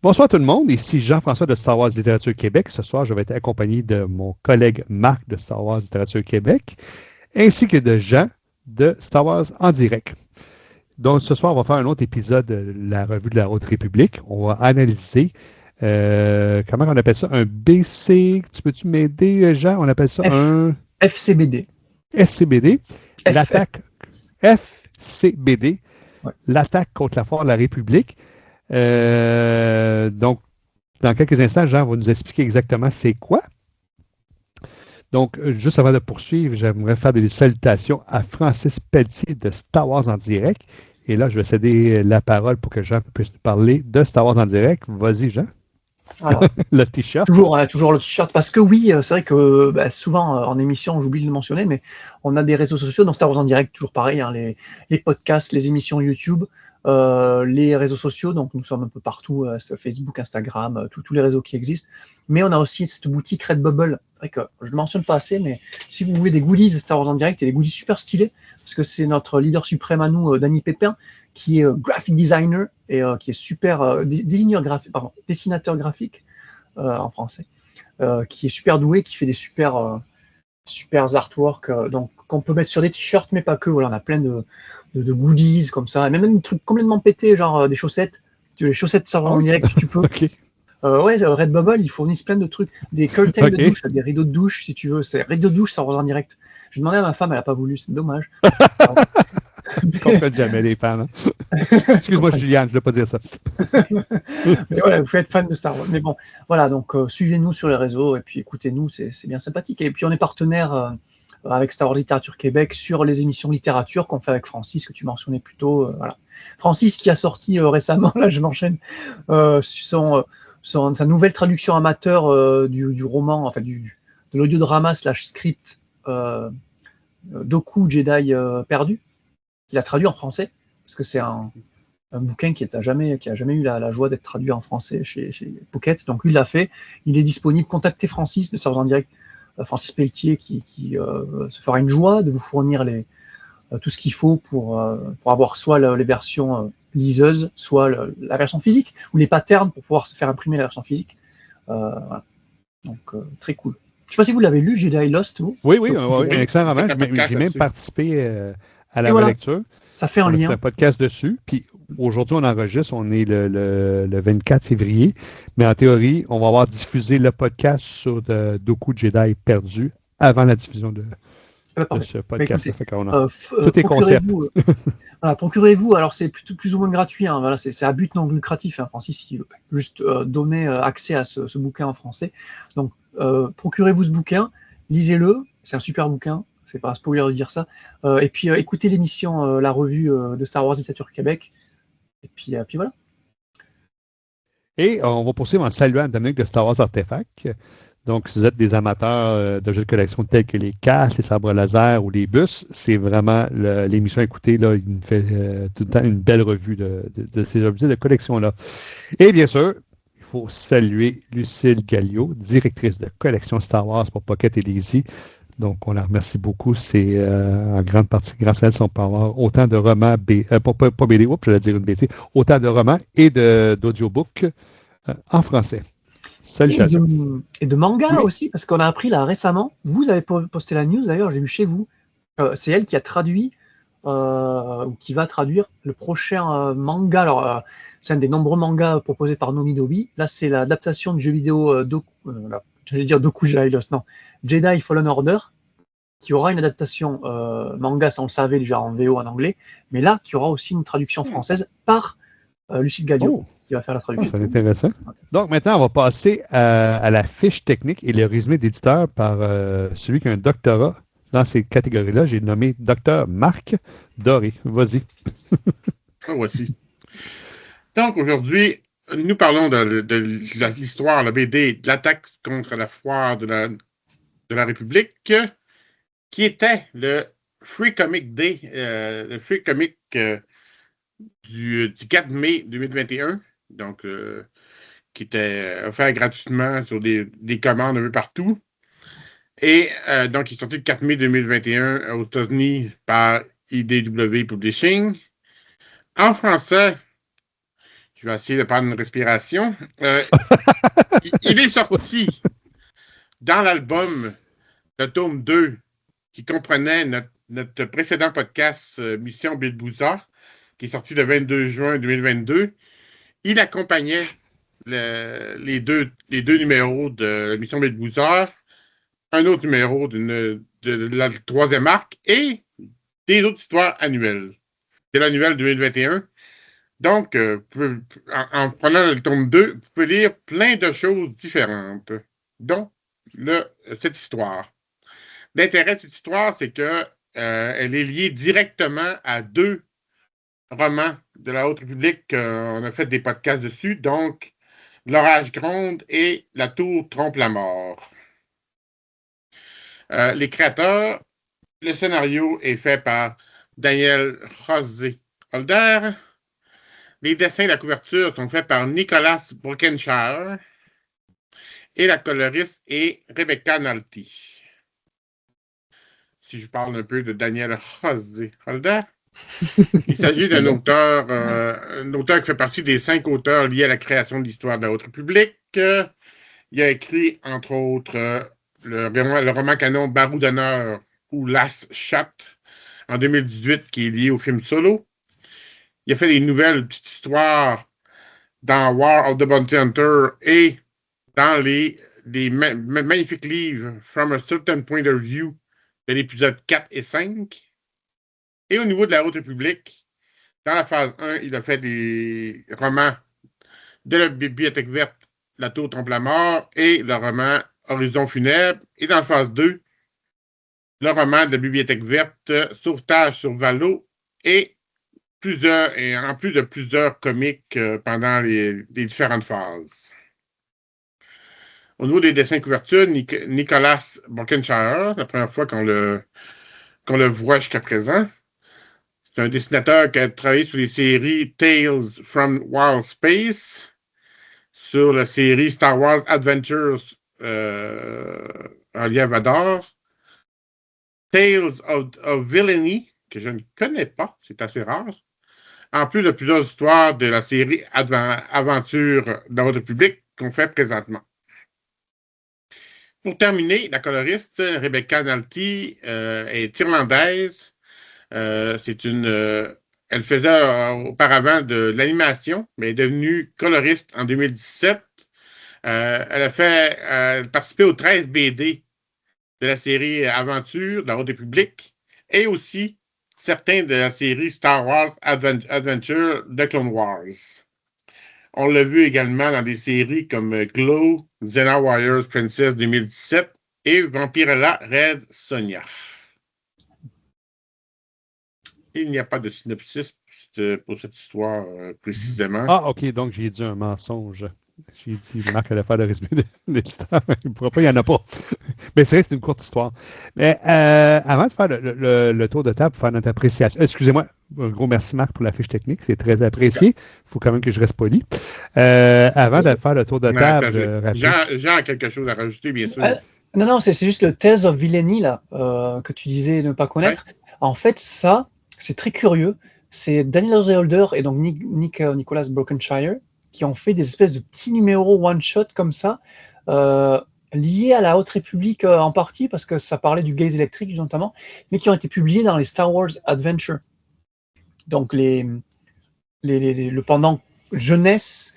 Bonsoir tout le monde, ici Jean-François de Star Wars Littérature Québec. Ce soir, je vais être accompagné de mon collègue Marc de Star Wars Littérature Québec, ainsi que de Jean de Star Wars en direct. Donc ce soir, on va faire un autre épisode de la revue de la Haute République. On va analyser, comment on appelle ça, un BC, tu peux-tu m'aider Jean? On appelle ça un FCBD. SCBD, l'attaque FCBD, Ouais. l'attaque contre la Foire de la République. Donc, dans quelques instants, Jean va nous expliquer exactement c'est quoi. Donc, juste avant de poursuivre, j'aimerais faire des salutations à Francis Pelletier de Star Wars en direct. Et là, je vais céder la parole pour que Jean puisse nous parler de Star Wars en direct. Vas-y, Jean. Alors, le t-shirt. toujours le t-shirt, parce que oui, c'est vrai que souvent en émission, j'oublie de le mentionner, mais on a des réseaux sociaux, dans Star Wars en direct, toujours pareil, hein, les podcasts, les émissions YouTube, les réseaux sociaux, donc nous sommes un peu partout, Facebook, Instagram, tous les réseaux qui existent, mais on a aussi cette boutique Redbubble. C'est vrai que je ne le mentionne pas assez, mais si vous voulez des goodies Star Wars en direct, il y a des goodies super stylés, parce que c'est notre leader suprême à nous, Danny Pépin, qui est graphic designer et qui est super dessinateur graphique en français, qui est super doué, qui fait des super artworks, donc qu'on peut mettre sur des t-shirts, mais pas que. Voilà, on a plein de goodies comme ça, et même des trucs complètement pétés, genre des chaussettes. Les chaussettes Star Wars en direct, tu peux. OK. Redbubble, ils fournissent plein de trucs, des curtains OK. de douche, des rideaux de douche, si tu veux. C'est rideaux de douche Star Wars en direct. J'ai demandé à ma femme, elle n'a pas voulu, c'est dommage. Je comprends jamais les fans. Hein? Excuse-moi, Juliane, je ne dois pas dire ça. Mais voilà, vous faites fan de Star Wars. Mais bon, voilà, donc suivez-nous sur les réseaux et puis écoutez-nous, c'est bien sympathique. Et puis on est partenaire avec Star Wars Littérature Québec sur les émissions littérature qu'on fait avec Francis, que tu mentionnais plus tôt. Voilà. Francis qui a sorti récemment, là je m'enchaîne, sa nouvelle traduction amateur du roman, enfin de l'audiodrama / script Doku Jedi perdu, qu'il a traduit en français, parce que c'est un bouquin qui a jamais eu la joie d'être traduit en français chez Pocket. Donc lui, il l'a fait. Il est disponible. Contactez Francis de Star Wars en direct, Francis Pelletier, qui se fera une joie de vous fournir tout ce qu'il faut pour avoir soit les versions liseuses, soit la version physique, ou les patterns pour pouvoir se faire imprimer la version physique. Voilà. Donc, très cool. Je ne sais pas si vous l'avez lu, Jedi Lost, vous. Oui, un excellent roman. J'ai même participé à la relecture. Ça fait un lien. On a fait un podcast dessus. Puis aujourd'hui, on enregistre. On est le 24 février. Mais en théorie, on va avoir diffusé le podcast sur Doku Jedi perdu avant la diffusion de ce podcast. Tout est concept. Voilà, procurez-vous. Alors, c'est plus ou moins gratuit. Hein, voilà, c'est à but non lucratif. Hein, Francis, il veut juste donner accès à ce bouquin en français. Donc, procurez-vous ce bouquin. Lisez-le. C'est un super bouquin. C'est pas un spoiler de dire ça. Et puis, écoutez l'émission, la revue de Star Wars Littérature Québec. Et puis voilà. Et on va poursuivre en saluant Dominique de Star Wars Artefact. Donc, si vous êtes des amateurs de jeux de collection tels que les casques, les sabres laser ou les bus, c'est vraiment l'émission à écouter. Là, il nous fait tout le temps une belle revue de ces objets de collection-là. Et bien sûr, il faut saluer Lucille Gallio, directrice de collection Star Wars pour Pocket et Lazy. Donc, on la remercie beaucoup. C'est en grande partie grâce à elle, on peut avoir autant de romans, pas BD, j'allais dire une BD, autant de romans et d'audiobooks en français. Et de manga aussi, parce qu'on a appris là récemment, vous avez posté la news d'ailleurs, j'ai vu chez vous, c'est elle qui a traduit, ou qui va traduire le prochain manga. Alors, c'est un des nombreux mangas proposés par Nomidobi. Là, c'est l'adaptation du jeu vidéo j'allais dire Doku Jedi Lost, non, Jedi Fallen Order, qui aura une adaptation manga, ça on le savait déjà en VO en anglais, mais là, qui aura aussi une traduction française par Lucille Gallio. Qui va faire la traduction. C'est intéressant. Donc maintenant, on va passer à la fiche technique et le résumé d'éditeur par celui qui a un doctorat dans ces catégories-là. J'ai nommé Dr Marc Doré. Vas-y. Voici. Donc aujourd'hui, nous parlons de l'histoire, la BD, de l'attaque contre la foire de la République, qui était le Free Comic Day, le Free Comic du 4 mai 2021. Donc, qui était offert gratuitement sur des commandes un peu partout. Et donc, il est sorti le 4 mai 2021 aux États-Unis par IDW Publishing. En français, Je vais essayer de prendre une respiration. Il est sorti dans l'album, le tome 2, qui comprenait notre précédent podcast, Mission Bilbouza, qui est sorti le 22 juin 2022. Il accompagnait les deux numéros de Mission Bilbouza, un autre numéro de la troisième arc et des autres histoires annuelles. C'est l'annuel 2021. Donc, en prenant le tome 2, vous pouvez lire plein de choses différentes, dont cette histoire. L'intérêt de cette histoire, c'est que elle est liée directement à 2 romans de la Haute République. On a fait des podcasts dessus, donc L'Orage gronde et La Tour trompe la mort. Les créateurs, le scénario est fait par Daniel José Holder. Les dessins de la couverture sont faits par Nicolas Brockenshire et la coloriste est Rebecca Nalty. Si je parle un peu de Daniel José Holder, il s'agit d'un auteur qui fait partie des 5 auteurs liés à la création de l'histoire de la Haute République. Il a écrit, entre autres, le roman canon Barou d'honneur ou Last Shot en 2018, qui est lié au film Solo. Il a fait des nouvelles petites histoires dans War of the Bounty Hunter et dans les magnifiques livres From a Certain Point of View de l'épisode 4 et 5. Et au niveau de la Haute République, dans la phase 1, il a fait des romans de la Bibliothèque verte, La Tour trompe la mort, et le roman Horizon funèbre. Et dans la phase 2, le roman de la Bibliothèque verte, Sauvetage sur Valo, et en plus de plusieurs comics pendant les différentes phases. Au niveau des dessins couverture, Nicolas Brockenshire, la première fois qu'on le voit jusqu'à présent. C'est un dessinateur qui a travaillé sur les séries Tales from Wild Space, sur la série Star Wars Adventures en lien Vador, Tales of Villainy, que je ne connais pas, c'est assez rare, en plus de plusieurs histoires de la série Aventures de la Haute République qu'on fait présentement. Pour terminer, la coloriste Rebecca Nalty est irlandaise. Elle faisait auparavant de l'animation, mais est devenue coloriste en 2017. Elle a participé aux 13 BD de la série Aventure de la Haute République et aussi certains de la série Star Wars Adventure de Clone Wars. On l'a vu également dans des séries comme Glow, Xena Warriors Princess 2017 et Vampirella Red Sonja. Il n'y a pas de synopsis pour cette histoire précisément. Ah, OK, donc j'ai dit un mensonge. J'ai dit, Marc allait faire le résumé de l'histoire. Il ne pourra pas, il n'y en a pas. Mais c'est vrai, c'est une courte histoire. Mais avant de faire le tour de table pour faire notre appréciation, excusez-moi, un gros merci Marc pour la fiche technique, c'est très apprécié. Il faut quand même que je reste poli. Avant de faire le tour de table... Jean a quelque chose à rajouter, bien sûr. Non, c'est juste le Tales of Villainy là, que tu disais ne pas connaître. Ouais. En fait, ça, c'est très curieux. C'est Daniel Holder et donc Nicolas Brockenshire qui ont fait des espèces de petits numéros one-shot comme ça, liés à la Haute République en partie, parce que ça parlait du gaz électrique notamment, mais qui ont été publiés dans les Star Wars Adventure. Donc le pendant jeunesse,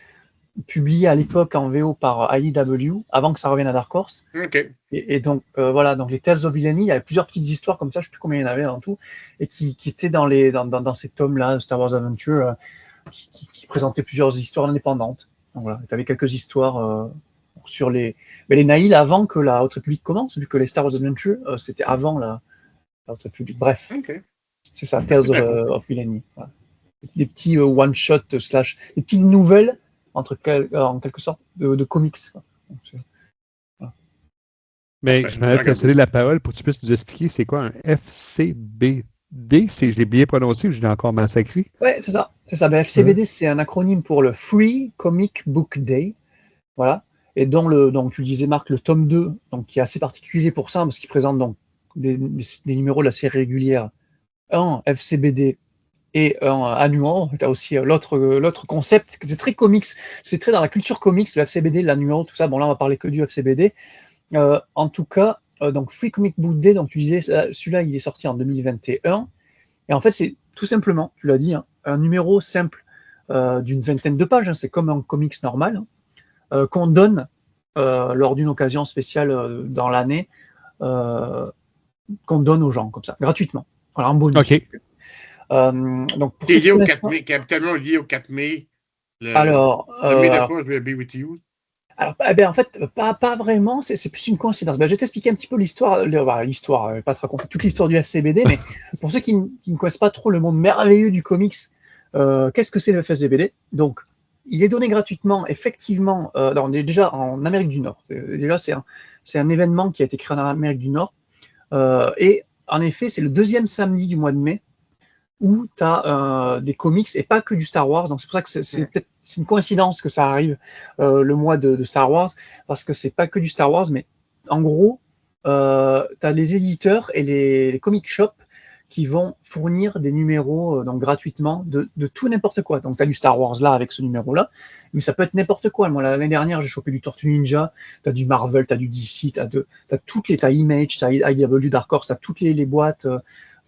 publié à l'époque en VO par IDW, avant que ça revienne à Dark Horse. Okay. Et donc, voilà, donc les Tales of Villainy, il y avait plusieurs petites histoires comme ça, je ne sais plus combien il y en avait en tout, et qui étaient dans ces tomes-là, Star Wars Adventure, qui présentaient plusieurs histoires indépendantes. Donc voilà, tu avais quelques histoires sur les Nihil avant que la Haute République commence, vu que les Star Wars Adventure, c'était avant la Haute République. Bref, okay. C'est ça, Tales of Villainy. Voilà. Des petits one-shot / des petites nouvelles, en quelque sorte, de comics. Donc, voilà. Mais je m'avais te céder la parole pour que tu puisses nous expliquer c'est quoi un FCBD. Je l'ai bien prononcé ou je l'ai encore massacré? Oui, c'est ça. Ben, FCBD, c'est un acronyme pour le Free Comic Book Day. Voilà. Et donc, tu le disais, Marc, le tome 2, donc, qui est assez particulier pour ça, parce qu'il présente donc, des numéros de la série régulière. Un, FCBD et un annual. Tu as aussi l'autre concept, c'est très comics, c'est très dans la culture comics, le FCBD, l'annual, tout ça. Bon, là, on va parler que du FCBD. En tout cas, donc Free Comic Book Day, donc tu disais, celui-là, il est sorti en 2021. Et en fait, c'est tout simplement, tu l'as dit, hein, un numéro simple d'une vingtaine de pages, hein, c'est comme un comics normal, qu'on donne lors d'une occasion spéciale dans l'année, qu'on donne aux gens, comme ça, gratuitement, voilà, en bonus. OK. Donc pour C'est ceux lié qui au connaissent 4 pas, mai, capitalement lié au 4 mai. alors, The May the Force be with you. alors, en fait, pas vraiment, c'est plus une coïncidence. Je vais t'expliquer un petit peu l'histoire, l'histoire, je vais pas te raconter toute l'histoire du FCBD, mais pour ceux qui ne connaissent pas trop le monde merveilleux du comics, qu'est-ce que c'est le FCBD? Donc, il est donné gratuitement, effectivement, déjà en Amérique du Nord. Déjà, c'est un événement qui a été créé en Amérique du Nord. Et en effet, c'est le deuxième samedi du mois de mai où tu as des comics et pas que du Star Wars. Donc c'est pour ça que c'est une coïncidence que ça arrive le mois de Star Wars, parce que c'est pas que du Star Wars, mais en gros, tu as les éditeurs et les comic shops qui vont fournir des numéros donc gratuitement de tout n'importe quoi. Donc tu as du Star Wars là avec ce numéro-là, mais ça peut être n'importe quoi. Moi, l'année dernière, j'ai chopé du Tortue Ninja, tu as du Marvel, tu as du DC, tu as toutes les, tu as Image, tu as IDW, Dark Horse, tu as toutes les boîtes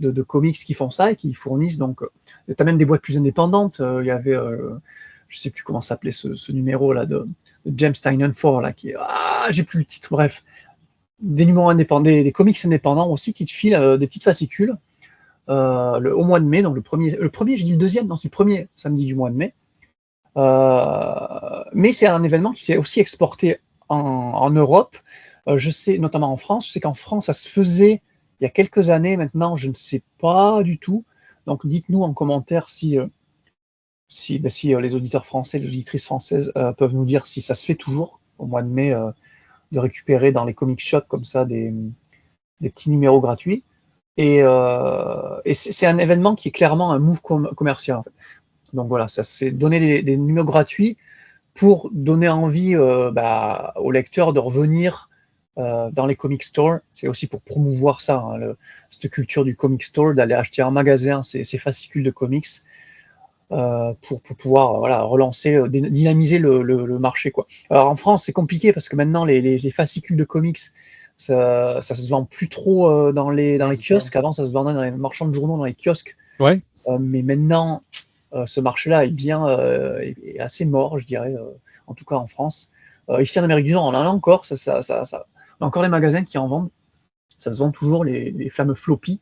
de comics qui font ça et qui fournissent. Donc, tu as même des boîtes plus indépendantes. Il y avait, je sais plus comment s'appelait ce numéro-là de James Tynion 4, là, qui j'ai plus le titre, bref. Des numéros indépendants, des comics indépendants aussi qui te filent des petites fascicules. Au mois de mai, donc le premier, j'ai dit le deuxième, non, c'est le premier samedi du mois de mai. Mais c'est un événement qui s'est aussi exporté en Europe. Je sais, notamment en France, je sais qu'en France, ça se faisait il y a quelques années. Maintenant, je ne sais pas du tout. Donc, dites-nous en commentaire si les auditeurs français, les auditrices françaises peuvent nous dire si ça se fait toujours au mois de mai de récupérer dans les comic shops comme ça des petits numéros gratuits. Et c'est un événement qui est clairement un move commercial, en fait. Donc voilà, ça c'est donner des numéros gratuits pour donner envie aux lecteurs de revenir dans les comic stores. C'est aussi pour promouvoir ça, hein, cette culture du comic store, d'aller acheter en magasin ces fascicules de comics pour pouvoir relancer, dynamiser le marché, quoi. Alors en France, c'est compliqué parce que maintenant les fascicules de comics, ça se vend plus trop dans les kiosques. Avant, ça se vendait dans les marchands de journaux, dans les kiosques. Ouais. Mais maintenant, ce marché-là est assez mort, je dirais, en tout cas en France. Ici en Amérique du Nord, on en a encore, on a encore les magasins qui en vendent. Ça se vend toujours, les fameux floppy.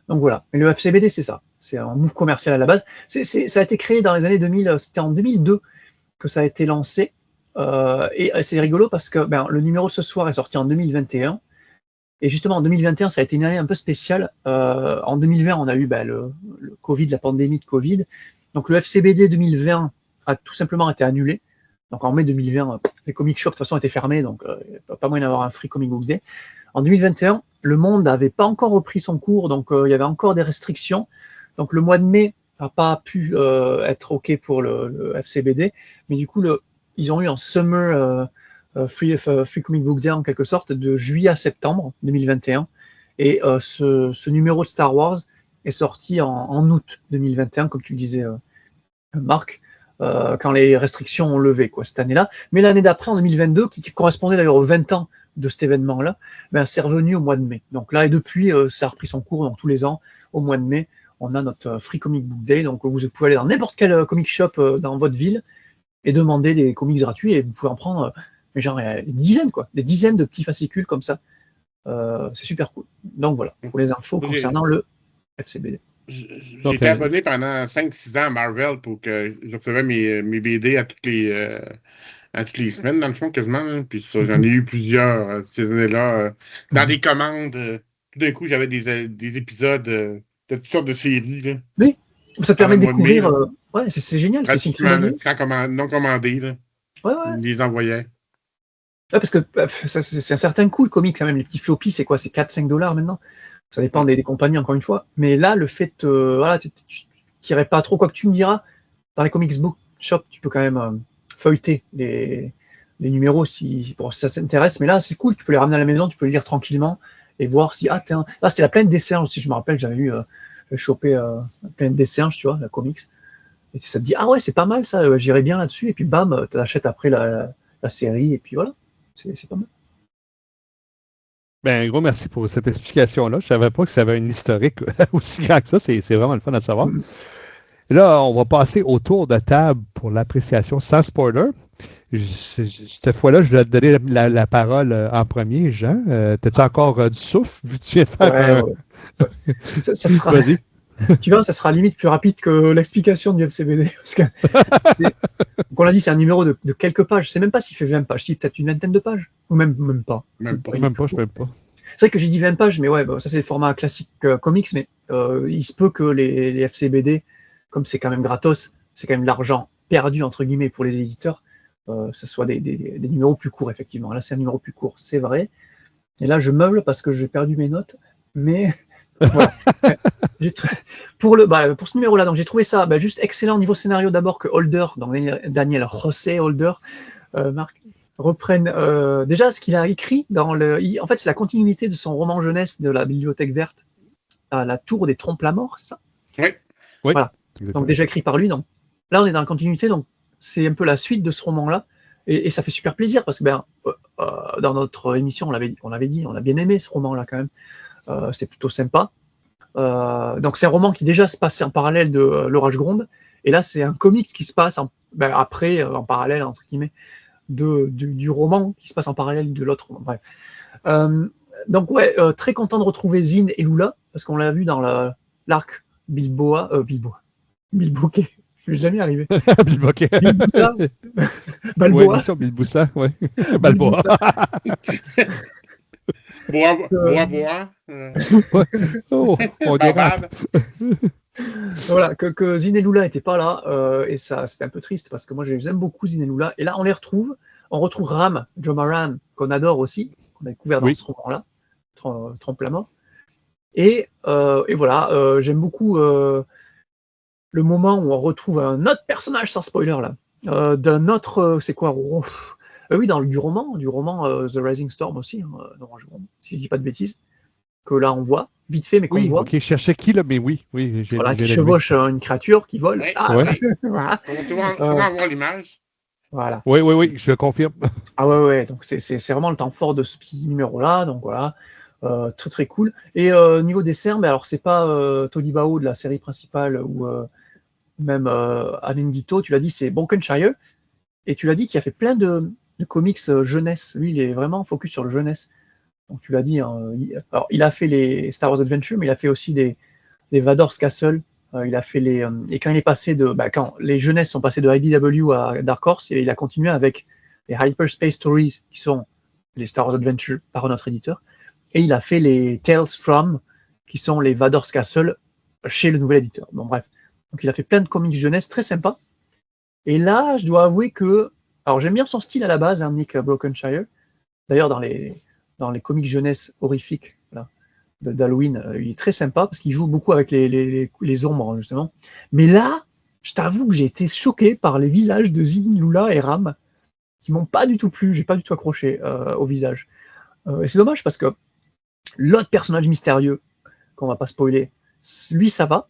Donc voilà. Mais le FCBD, c'est ça. C'est un move commercial à la base. Ça a été créé dans les années 2000, c'était en 2002 que ça a été lancé. Et c'est rigolo parce que le numéro ce soir est sorti en 2021. Et justement, en 2021, ça a été une année un peu spéciale. En 2020, on a eu le Covid, la pandémie de Covid. Donc le FCBD 2020 a tout simplement été annulé. Donc en mai 2020, les comic shops de toute façon étaient fermés, donc pas moyen d'avoir un Free Comic Book Day. En 2021, le monde n'avait pas encore repris son cours, donc il y avait encore des restrictions. Donc le mois de mai n'a pas pu être OK pour le FCBD, mais du coup, ils ont eu un Summer Free Comic Book Day en quelque sorte de juillet à septembre 2021. Et ce numéro de Star Wars est sorti en août 2021, comme tu le disais, Marc, quand les restrictions ont levé cette année-là. Mais l'année d'après, en 2022, qui correspondait d'ailleurs aux 20 ans de cet événement-là, c'est revenu au mois de mai. Donc là, et depuis, ça a repris son cours. Donc tous les ans, au mois de mai, on a notre Free Comic Book Day. Donc vous pouvez aller dans n'importe quel comic shop dans votre ville et demander des comics gratuits, et vous pouvez en prendre des dizaines, des dizaines de petits fascicules comme ça. C'est super cool. Donc voilà, pour les infos concernant le FCBD. J'étais abonné pendant 5-6 ans à Marvel pour que je recevais mes BD à toutes les semaines, dans le fond, quasiment. Puis ça, j'en ai eu plusieurs ces années-là. Dans des commandes, tout d'un coup, j'avais des épisodes de toutes sortes de séries. Là. Oui, ça te permet de découvrir. Ouais, c'est génial. C'est une très bonne idée. Non commandé. Là. Ouais. Ils les envoyaient. Ouais, parce que c'est un certain coût, le comics, quand même. Les petits floppies, c'est quoi? C'est 4-5 $ maintenant. Ça dépend des compagnies, encore une fois. Mais là, le fait, tu n'irais pas trop. Quoi que tu me diras, dans les comics book shop, tu peux quand même feuilleter les numéros si ça t'intéresse. Mais là, c'est cool. Tu peux les ramener à la maison, tu peux les lire tranquillement et voir si. Là, c'était la pleine d'essai. Si je me rappelle, j'avais eu chopé plein de séances, tu vois, la comics. Et ça te dit, ah ouais, c'est pas mal ça, j'irai bien là-dessus. Et puis bam, tu l'achètes après la série, et puis voilà, c'est pas mal. Ben, un gros merci pour cette explication-là. Je ne savais pas que ça avait un historique aussi grand que ça. C'est vraiment le fun à savoir. Mm. Et là, on va passer au tour de table pour l'appréciation sans spoiler. Cette fois-là, je vais te donner la parole en premier, Jean. T'as-tu encore du souffle, vu que tu viens de faire Ouais. Ça sera, Vas-y. tu vois, ça sera limite plus rapide que l'explication du FCBD. Parce que donc on l'a dit, c'est un numéro de quelques pages. Je sais même pas s'il fait 20 pages, si peut-être une vingtaine de pages. Ou même pas. Même pas. Même pas, je ne sais pas. C'est vrai que j'ai dit 20 pages, mais ouais, bah, ça c'est le format classique comics, mais il se peut que les FCBD, comme c'est quand même gratos, c'est quand même de l'argent perdu, entre guillemets, pour les éditeurs, ça soit des numéros plus courts, effectivement. Là, c'est un numéro plus court, c'est vrai. Et là, je meuble parce que j'ai perdu mes notes, mais voilà. Pour ce numéro-là, donc j'ai trouvé ça juste excellent au niveau scénario d'abord que Holder, donc Daniel José Holder, Marc, reprenne déjà ce qu'il a écrit en fait, c'est la continuité de son roman jeunesse de la Bibliothèque verte, à la Tour des Trompes-la-Mort, c'est ça? Oui. Voilà. Donc déjà écrit par lui. Donc là, on est dans la continuité, donc c'est un peu la suite de ce roman-là, et ça fait super plaisir parce que dans notre émission, on avait dit, on a bien aimé ce roman-là quand même. C'est plutôt sympa. Donc c'est un roman qui déjà se passait en parallèle de L'Orage gronde, et là c'est un comics qui se passe après, en parallèle, entre guillemets, du roman qui se passe en parallèle de l'autre roman. Bref. Donc ouais, très content de retrouver Zin et Lula, parce qu'on l'a vu dans l'arc Bilboquet. Je vais jamais y arriver. Bilboquet. Bilboussa. Balboa. Oui, mission Bilboussa, oui. Balboa. Bois. Oh, on dérape. Voilà, que Zin et Lula n'étaient pas là, et ça, c'était un peu triste, parce que moi, j'aime beaucoup Zin et Lula, et là, on les retrouve. On retrouve Ram, Joe Maran, qu'on adore aussi, qu'on a découvert dans ce roman-là, Trompe-la-Mort. Et voilà, j'aime beaucoup le moment où on retrouve un autre personnage, sans spoiler, là, d'un autre, c'est quoi? Oui, du roman The Rising Storm aussi, si je dis pas de bêtises, que là on voit, vite fait, mais qu'on voit. Ok, je cherchais qui là, mais oui. Voilà, qui chevauche une créature qui vole. Ouais. Voilà. On va souvent avoir l'image. Voilà. Oui, je confirme. Ah ouais, donc c'est vraiment le temps fort de ce petit numéro-là, donc voilà. Très très cool. Et niveau dessin, alors c'est pas Tony Bao de la série principale ou même Alain Guiteau, tu l'as dit, c'est Brokenshire, et tu l'as dit qu'il a fait plein de comics jeunesse. Lui, il est vraiment focus sur le jeunesse. Donc tu l'as dit, hein, il a fait les Star Wars Adventure, mais il a fait aussi les Vador's Castle. Il a fait et quand il est passé quand les jeunesses sont passées de IDW à Dark Horse, il a continué avec les Hyperspace Stories, qui sont les Star Wars Adventure par notre éditeur, et il a fait les Tales from, qui sont les Vador's Castle chez le nouvel éditeur. Bon bref, donc il a fait plein de comics jeunesse très sympas. Et là, je dois avouer que, alors j'aime bien son style à la base, hein, Nick Brokenshire. D'ailleurs, dans les comics jeunesse horrifiques d'Halloween, il est très sympa parce qu'il joue beaucoup avec les ombres, justement. Mais là, je t'avoue que j'ai été choqué par les visages de Zin, Lula et Ram, qui m'ont pas du tout plu, j'ai pas du tout accroché au visage. Et c'est dommage parce que l'autre personnage mystérieux, qu'on va pas spoiler, lui ça va.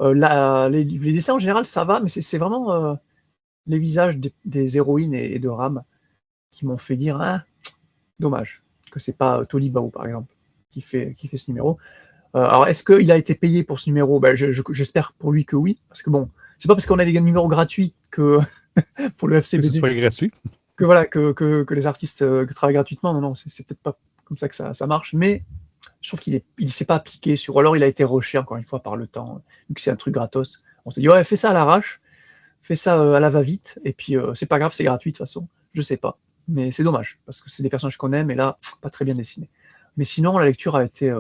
Les dessins en général ça va, mais c'est vraiment les visages des héroïnes et de Ram qui m'ont fait dire, ah, dommage que c'est pas Tony Bao par exemple qui fait ce numéro. Alors est-ce qu'il a été payé pour ce numéro? J'espère pour lui que oui, parce que bon, c'est pas parce qu'on a des numéros gratuits que pour le FCBD c'est pas gratuit. que voilà que les artistes travaillent gratuitement. Non, c'est peut-être pas comme ça que ça marche, mais je trouve qu'il s'est pas appliqué sur, alors il a été rushé encore une fois par le temps, vu que c'est un truc gratos. On s'est dit ouais, fais ça à l'arrache, fais ça à la va-vite, et puis c'est pas grave, c'est gratuit de toute façon. Je sais pas, mais c'est dommage parce que c'est des personnages qu'on aime, et là pas très bien dessinés. Mais sinon la lecture a été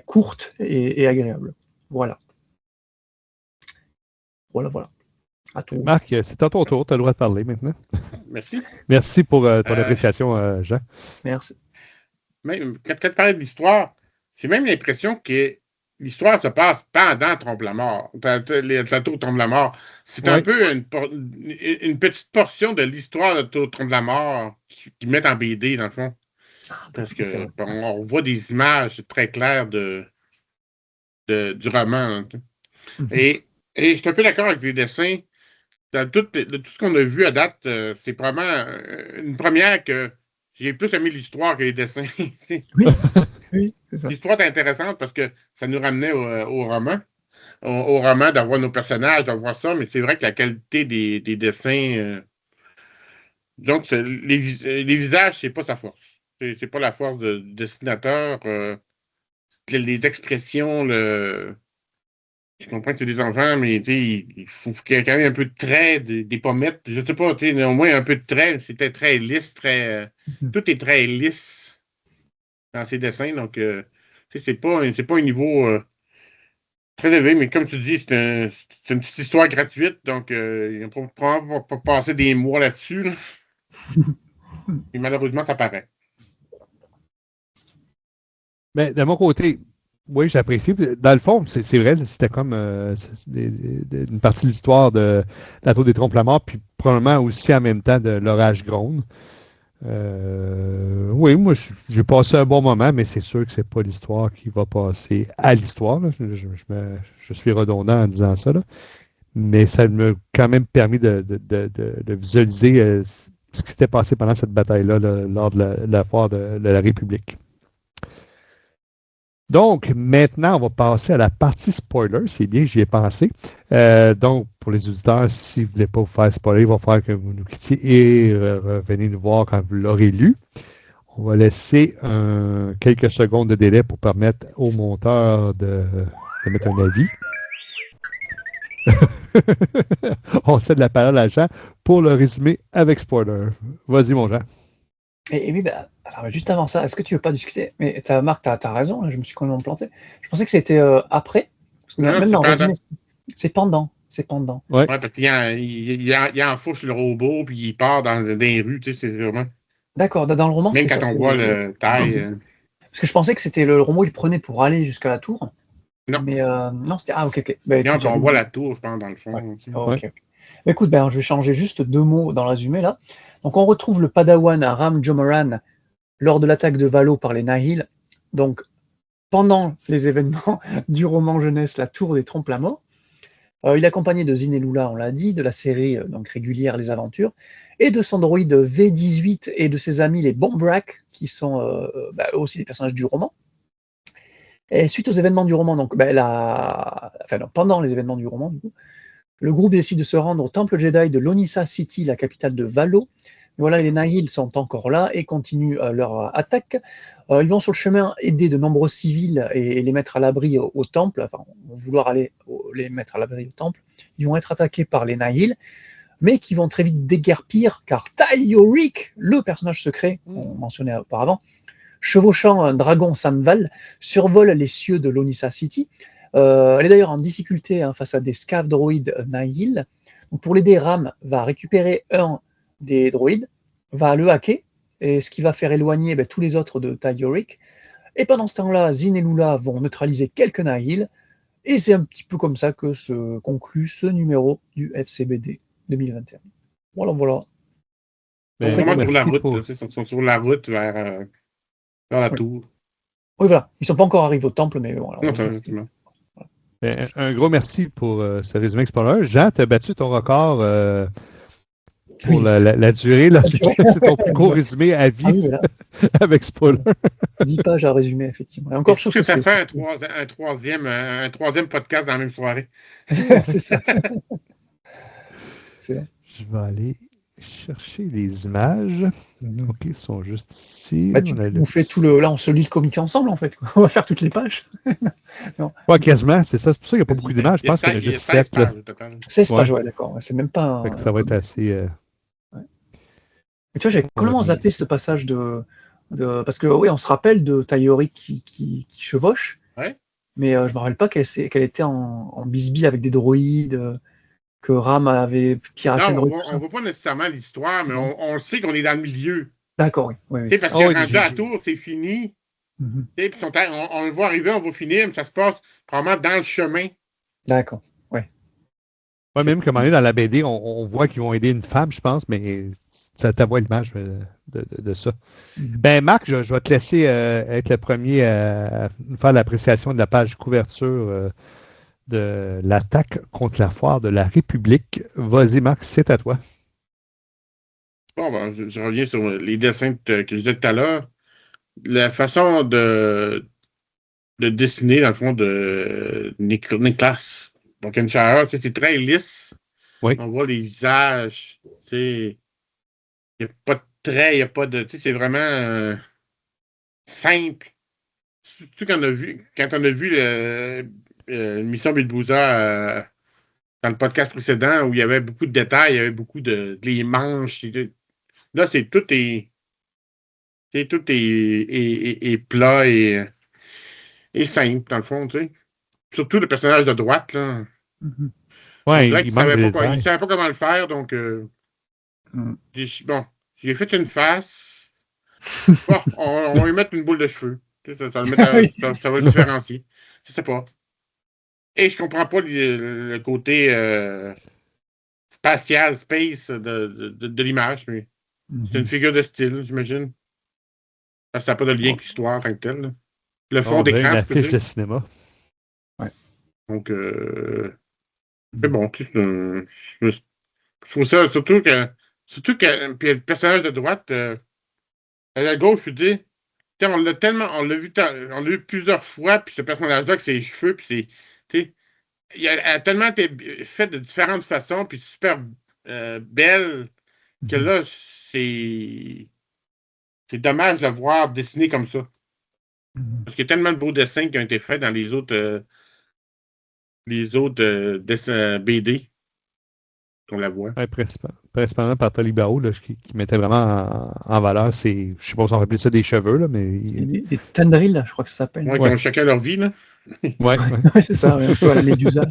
courte et agréable. Voilà. À tout. Marc, c'est à ton tour, tu as le droit de parler maintenant. Merci. Merci pour ton appréciation, Jean. Merci. Même, quand tu parlais de l'histoire, j'ai même l'impression que l'histoire se passe pendant Trompe-la-Mort. La Tour Trompe-la-Mort. C'est un peu une petite portion de l'histoire de la Tour Trompe-la-Mort qu'ils mettent en BD, dans le fond. Parce que on voit des images très claires de du roman. Hein. Mhm. Et je suis un peu d'accord avec les dessins. Dans tout ce qu'on a vu à date, c'est vraiment une première que j'ai plus aimé l'histoire que les dessins. Oui, oui, c'est ça. L'histoire est intéressante parce que ça nous ramenait au roman. Au roman, d'avoir nos personnages, d'avoir ça, mais c'est vrai que la qualité des dessins, disons que les visages, c'est pas sa force. C'est pas la force du dessinateur. Les expressions, je comprends que c'est des enfants, mais il faut qu'il y ait quand même un peu de traits, des pommettes. Je sais pas, au moins un peu de traits. C'était très lisse, Mhm. tout est très lisse dans ces dessins. Donc, c'est pas un niveau très élevé, mais comme tu dis, c'est une petite histoire gratuite. Donc, il va probablement pas passer des mois là-dessus. Là, et malheureusement, ça paraît. Mais de mon côté, oui, j'apprécie. Dans le fond, c'est vrai, c'était comme une partie de l'histoire de la Tour des Trompes-la-Mort, puis probablement aussi en même temps de l'Orage Gronde. Oui, moi, j'ai passé un bon moment, mais c'est sûr que c'est pas l'histoire qui va passer à l'histoire. Là. Je suis redondant en disant ça, là. Mais ça m'a quand même permis de visualiser ce qui s'était passé pendant cette bataille-là là, lors de la foire de la République. Donc, maintenant, on va passer à la partie spoiler. C'est bien, j'y ai pensé. Donc, pour les auditeurs, si vous ne voulez pas vous faire spoiler, il va falloir que vous nous quittiez et revenez nous voir quand vous l'aurez lu. On va laisser quelques secondes de délai pour permettre au monteur de mettre un avis. On cède la parole à Jean pour le résumé avec spoiler. Vas-y, mon Jean. Et oui, bah, alors, juste avant ça, est-ce que tu veux pas discuter? Mais Marc, t'as raison, là, je me suis complètement planté. Je pensais que c'était après. Parce que Non, même c'est dans le pendant. résumé, c'est pendant. C'est pendant. Ouais. Ouais, parce qu'il enfourche le robot, puis il part dans les rues, tu sais, c'est vraiment. D'accord, dans le roman, Même c'était quand ça. on voit le taille. Parce que je pensais que c'était le robot, il prenait pour aller jusqu'à la tour. Non. Mais non, c'était. Ah, ok, ok. Bah, Non, écoute, puis on voit la tour, je pense, dans le fond. ouais. Aussi. Oh, Ouais. ok, ok. Bah, écoute, ben, je vais changer juste 2 mots dans le résumé là. Donc, on retrouve le Padawan Ram Jomaran lors de l'attaque de Valo par les Nahil. Donc, pendant les événements du roman jeunesse La Tour des Trompes-la-Mort. Il est accompagné de Zinelula, on l'a dit, de la série donc régulière Les Aventures, et de son droïde V18 et de ses amis les Bombrak, qui sont eux aussi des personnages du roman. Et suite aux événements du roman, donc pendant les événements du roman, du coup, le groupe décide de se rendre au temple Jedi de Lonissa City, la capitale de Valo. Voilà, les Nahil sont encore là et continuent leur attaque. Ils vont sur le chemin aider de nombreux civils et les mettre à l'abri au temple, enfin, vont vouloir aller les mettre à l'abri au temple. Ils vont être attaqués par les Nahil, mais qui vont très vite déguerpir, car Tai Yorick, le personnage secret qu'on mentionnait auparavant, chevauchant un dragon Sanval, survole les cieux de Lonissa City. Elle est d'ailleurs en difficulté face à des scav droïdes Nahil. Donc pour l'aider, Ram va récupérer un des droïdes, va le hacker, et ce qui va faire éloigner tous les autres de Tai Yorick. Et pendant ce temps-là, Zin et Lula vont neutraliser quelques Nahil, et c'est un petit peu comme ça que se conclut ce numéro du FCBD 2021. Voilà, voilà. Ils sont Ben, vraiment sur la merci route. pour. Là, ils sont sur la route vers la Oui. tour. Oui, voilà. Ils ne sont pas encore arrivés au temple, mais voilà. Non, ça, effectivement. Ben, un gros merci pour ce résumé Explorer. Jean, tu as battu ton record pour Oui. la durée. Là, c'est ton plus gros résumé à vie Ah oui, voilà. avec spoiler. 10 pages à résumer, effectivement. Et Et encore, je je trouve trouve que ça que fait un troisième podcast dans la même soirée. c'est ça. C'est vrai. Je vais aller chercher les images. Mhm. OK, ils sont juste ici. Bah, On a on fait tout le. Là, on se lit le communiqué ensemble, en fait. On va faire toutes les pages. Non. Ouais, quasiment, c'est ça. C'est pour ça qu'il n'y a pas beaucoup d'images. Je Il y a pense qu'il y en a 16 juste 7. pages au total. 16 Ouais. pages, ouais, d'accord. C'est même pas Fait que ça va être assez. Ouais. Mais tu vois, j'ai complètement revenir zappé ici. ce passage parce que, oui, on se rappelle de Tayori qui chevauche, Ouais. mais je me rappelle pas qu'elle était en bisbille avec des droïdes, que Ram avait piraté un Non, droïde, tout on ça. voit pas nécessairement l'histoire, mais Non. on sait qu'on est dans le milieu. D'accord, oui. Oui, Tu oui, sais, c'est parce ça. que Oh, oui, rendu à la tour, c'est fini. Mhm. Tu sais, puis on le voit arriver, on va finir, mais ça se passe probablement dans le chemin. D'accord, ouais. Ouais, même comme on est dans la BD, on voit qu'ils vont aider une femme, je pense, mais ça t'envoie l'image de ça. Ben, Marc, je vais te laisser être le premier à faire l'appréciation de la page couverture de l'attaque contre la foire de la République. Vas-y, Marc, c'est à toi. Bon, ben, je reviens sur les dessins que je disais tout à l'heure. La façon de dessiner, dans le fond, de Niklas Borkenschauer, c'est très lisse. Oui. On voit les visages. Il n'y a pas de traits, il n'y a pas de. C'est vraiment simple. Surtout quand on a vu Mission Bilbouza dans le podcast précédent où il y avait beaucoup de détails, il y avait beaucoup de les manches. Là, tout est plat et simple, dans le fond, tu sais. Surtout le personnage de droite, là. Mhm. On Ouais, dirait il qu'il manque ne de savait détails. pas comment le faire, donc j'ai fait une face. Bon, on va lui mettre une boule de cheveux. Tu sais, ça va le différencier. Je sais pas. Et je comprends pas le côté spatial, space de l'image, mais c'est une figure de style, j'imagine. Parce que ça n'a pas de lien avec l'histoire en tant que tel, là. Le fond On dirait d'écran, une tu peux affiche dire. de cinéma. Donc, c'est bon. Tu sais, je trouve ça, surtout que puis le personnage de droite, à la gauche, je dis, on l'a vu plusieurs fois, puis ce personnage-là avec ses cheveux, puis elle a tellement été fait de différentes façons, puis super belle, que là, c'est dommage de la voir dessinée comme ça. Parce qu'il y a tellement de beaux dessins qui ont été faits dans les autres dessins BD qu'on la voit. Ouais, principalement par Tolibao, là, qui mettait vraiment en valeur je sais pas si on va appeler ça des cheveux, là, mais. Des tendrils, je crois que ça s'appelle. Qui ont chacun leur vie, là. Ouais. C'est ça, un peu à la Médusa.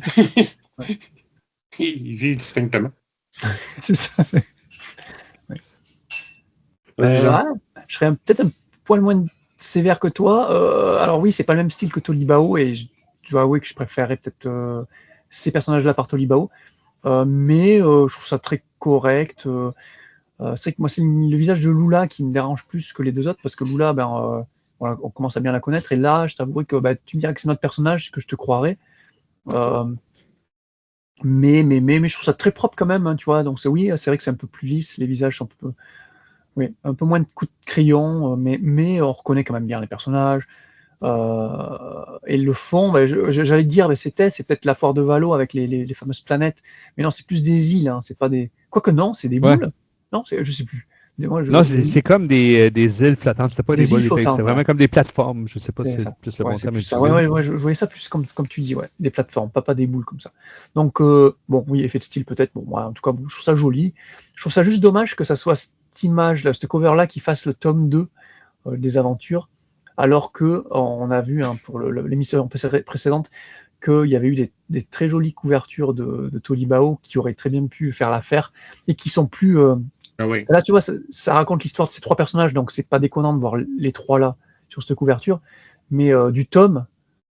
Ils vivent distinctement. C'est ça. Je serais peut-être un poil moins sévère que toi. Alors oui, c'est pas le même style que Tolibao, et je dois avouer que je préférais peut-être ces personnages-là par Tolibao. Mais je trouve ça très correct. C'est vrai que moi, c'est le visage de Lula qui me dérange plus que les deux autres, parce que Lula, voilà, on commence à bien la connaître, et là, je t'avouerai que tu me dirais que c'est notre personnage, que je te croirais. Mais je trouve ça très propre quand même, hein, tu vois. Donc c'est vrai que c'est un peu plus lisse, les visages sont un peu moins de coups de crayon, mais on reconnaît quand même bien les personnages. Et le fond, j'allais te dire, c'est peut-être la foire de Valo avec les fameuses planètes, mais non, c'est plus des îles, hein, c'est pas des. Quoique non, c'est des boules. Non, je sais plus. Non, c'est comme des îles flottantes. C'était pas des boules, c'était vraiment comme des plateformes. Je sais pas si c'est plus le bon terme. Je voyais ça plus comme tu dis, des plateformes, pas des boules comme ça. Donc, oui, effet de style peut-être. Bon, moi, en tout cas, je trouve ça joli. Je trouve ça juste dommage que ça soit cette image-là, ce cover-là qui fasse le tome 2 des aventures, alors que on a vu pour l'émission précédente qu'il y avait eu des très jolies couvertures de Tolibao qui auraient très bien pu faire l'affaire et qui sont plus. Là, tu vois, ça raconte l'histoire de ces trois personnages, donc c'est pas déconnant de voir les trois là sur cette couverture, mais du tome,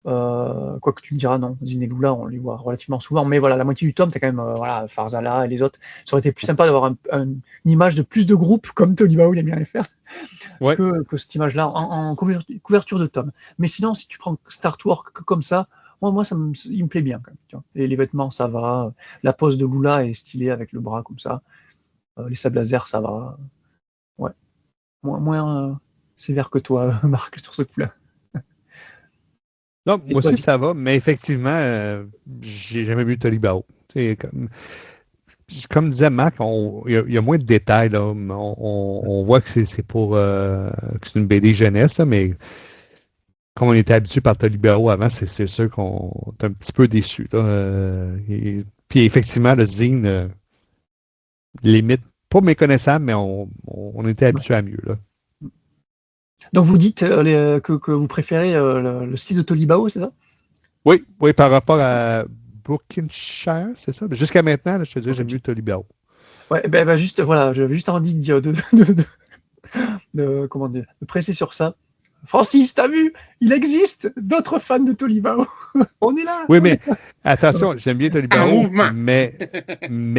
quoi que tu me diras, non, Zin et Lula, on les voit relativement souvent, mais voilà, la moitié du tome, t'as quand même Farzala et les autres. Ça aurait été plus sympa d'avoir une image de plus de groupes comme Tolibao, il aime bien les faire, que cette image-là en couverture de tome. Mais sinon, si tu prends Star Wars comme ça, moi il me plaît bien quand même. Tu vois. Et les vêtements, ça va. La pose de Lula est stylée avec le bras comme ça. Les sables laser, ça va. Ouais. Moins sévère que toi, Marc, sur ce coup-là. Non, moi aussi, ça va, mais effectivement, j'ai jamais vu Tolibao. Comme disait Marc, il y a moins de détails. Là. On voit que c'est pour que c'est une BD jeunesse, là, mais comme on était habitué par Tolibao avant, c'est sûr qu'on est un petit peu déçu. Puis effectivement, le zine, limite, pas méconnaissable, mais on était habitué à mieux. Là. Donc vous dites que vous préférez le style de Tolibao, c'est ça? Oui, par rapport à Brookshire, c'est ça? Jusqu'à maintenant, là, je te dis, j'aime mieux Tolibao. Ouais, juste, voilà, j'avais juste envie de presser sur ça. Francis, t'as vu? Il existe d'autres fans de Tolibao. On est là. Oui, mais attention, j'aime bien Tolibao. En mouvement. Mais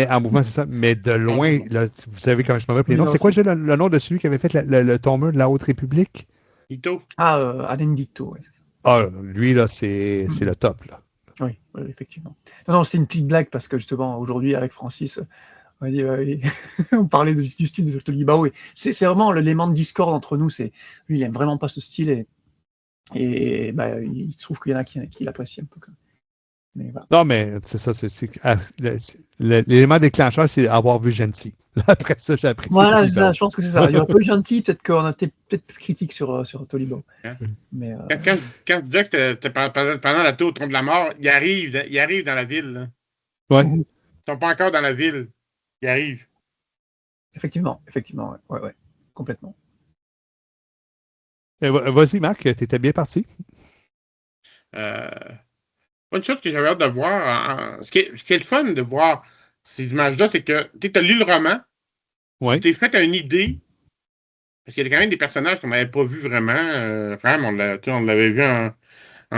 en mouvement, c'est ça. Mais de loin, là, vous savez comment je me rappelle les noms. C'est quoi déjà le nom de celui qui avait fait le tourneur de la Haute République? Ito. Alain Dito. Ouais. Ah, lui, là, c'est le top, là. Oui, effectivement. Non, c'était une petite blague parce que justement, aujourd'hui, avec Francis, on a dit, on parlait du style de Tolibao. Et c'est vraiment l'élément de discorde entre nous. Lui, il aime vraiment pas ce style et il trouve qu'il y en a qui l'apprécient un peu. Mais voilà. Non, mais c'est ça. L'élément déclencheur, c'est avoir vu Gentil. Après ça, j'ai apprécié. Voilà, c'est ça, je pense que c'est ça. Il y a un peu Gentil, peut-être qu'on a été peut-être plus critique sur Tolibao. Hein? Mais, quand je disais que pendant la tour au trône de la mort, il arrive dans la ville. Là. Ouais. Ils sont pas encore dans la ville. Ils arrivent. Effectivement, ouais, complètement. Vas-y, Marc, t'étais bien parti. Une chose que j'avais hâte de voir, ce qui est le fun de voir ces images-là, c'est que tu as lu le roman, Ouais. tu t'es fait une idée, parce qu'il y a quand même des personnages qu'on n'avait pas vus vraiment. On l'avait vu en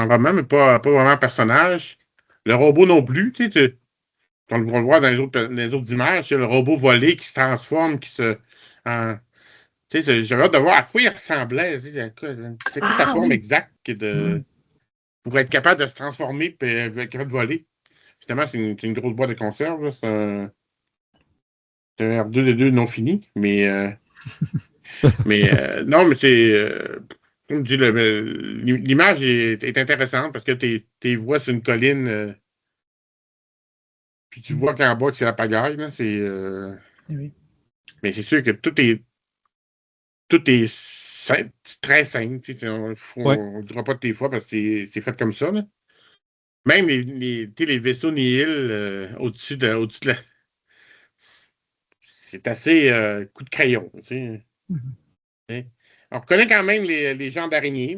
roman, mais pas vraiment en personnage. Le robot non plus, on le voit dans les autres images, le robot volé qui se transforme, j'avais hâte de voir à quoi il ressemblait. C'est quoi sa forme exacte pour être capable de se transformer et être capable de voler. Finalement, c'est une grosse boîte de conserve. Là. C'est un R2D2 non fini. Mais, non, mais c'est. Comme je dis, l'image est intéressante parce que tu vois sur une colline. Puis tu vois qu'en bas, c'est la pagaille. Là, Oui. Mais c'est sûr que tout est très simple. On ne dira pas de tes fois parce que c'est fait comme ça. Là. Même les vaisseaux Nihil au-dessus de la. C'est assez coup de crayon. Mm-hmm. On reconnaît quand même les gens d'araignée.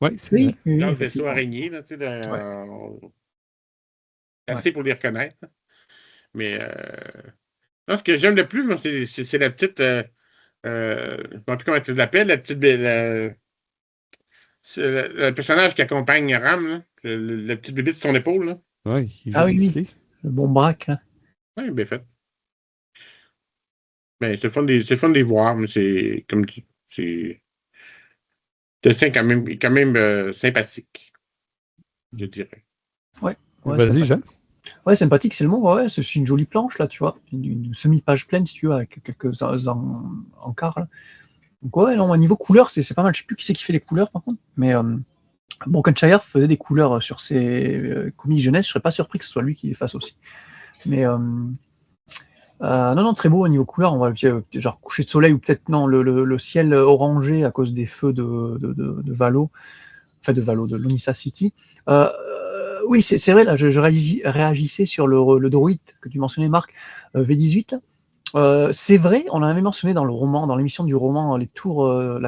Oui, c'est dans le vaisseau araignée. Là, assez pour les reconnaître. Mais non, ce que j'aime le plus, moi, c'est la petite. Je ne sais plus comment tu l'appelles, la petite. Le personnage qui accompagne Ram, là, le petit bébé de son épaule. Là. Oui, oui. Le bon braque. Hein. Oui, bien fait. Ben, c'est fun de les voir, mais c'est comme tu. C'est. Le dessin est quand même sympathique, je dirais. Ouais, vas-y, Jean. Ouais, sympathique, c'est le mot. Ouais, c'est une jolie planche, là, tu vois. Une semi-page pleine, si tu veux, avec quelques encarts. Là. Donc, ouais, non, au niveau couleur, c'est pas mal. Je sais plus qui c'est qui fait les couleurs, par contre. Mais Brokenshire faisait des couleurs sur ses comics jeunesse. Je serais pas surpris que ce soit lui qui les fasse aussi. Mais non, très beau au niveau couleur. On voit genre coucher de soleil ou peut-être non le ciel orangé à cause des feux de Valo, enfin de Lonissa City. Oui, c'est vrai, là, je réagissais sur le droïde que tu mentionnais, Marc, V18. C'est vrai, on l'avait mentionné dans le roman, dans l'émission du roman, la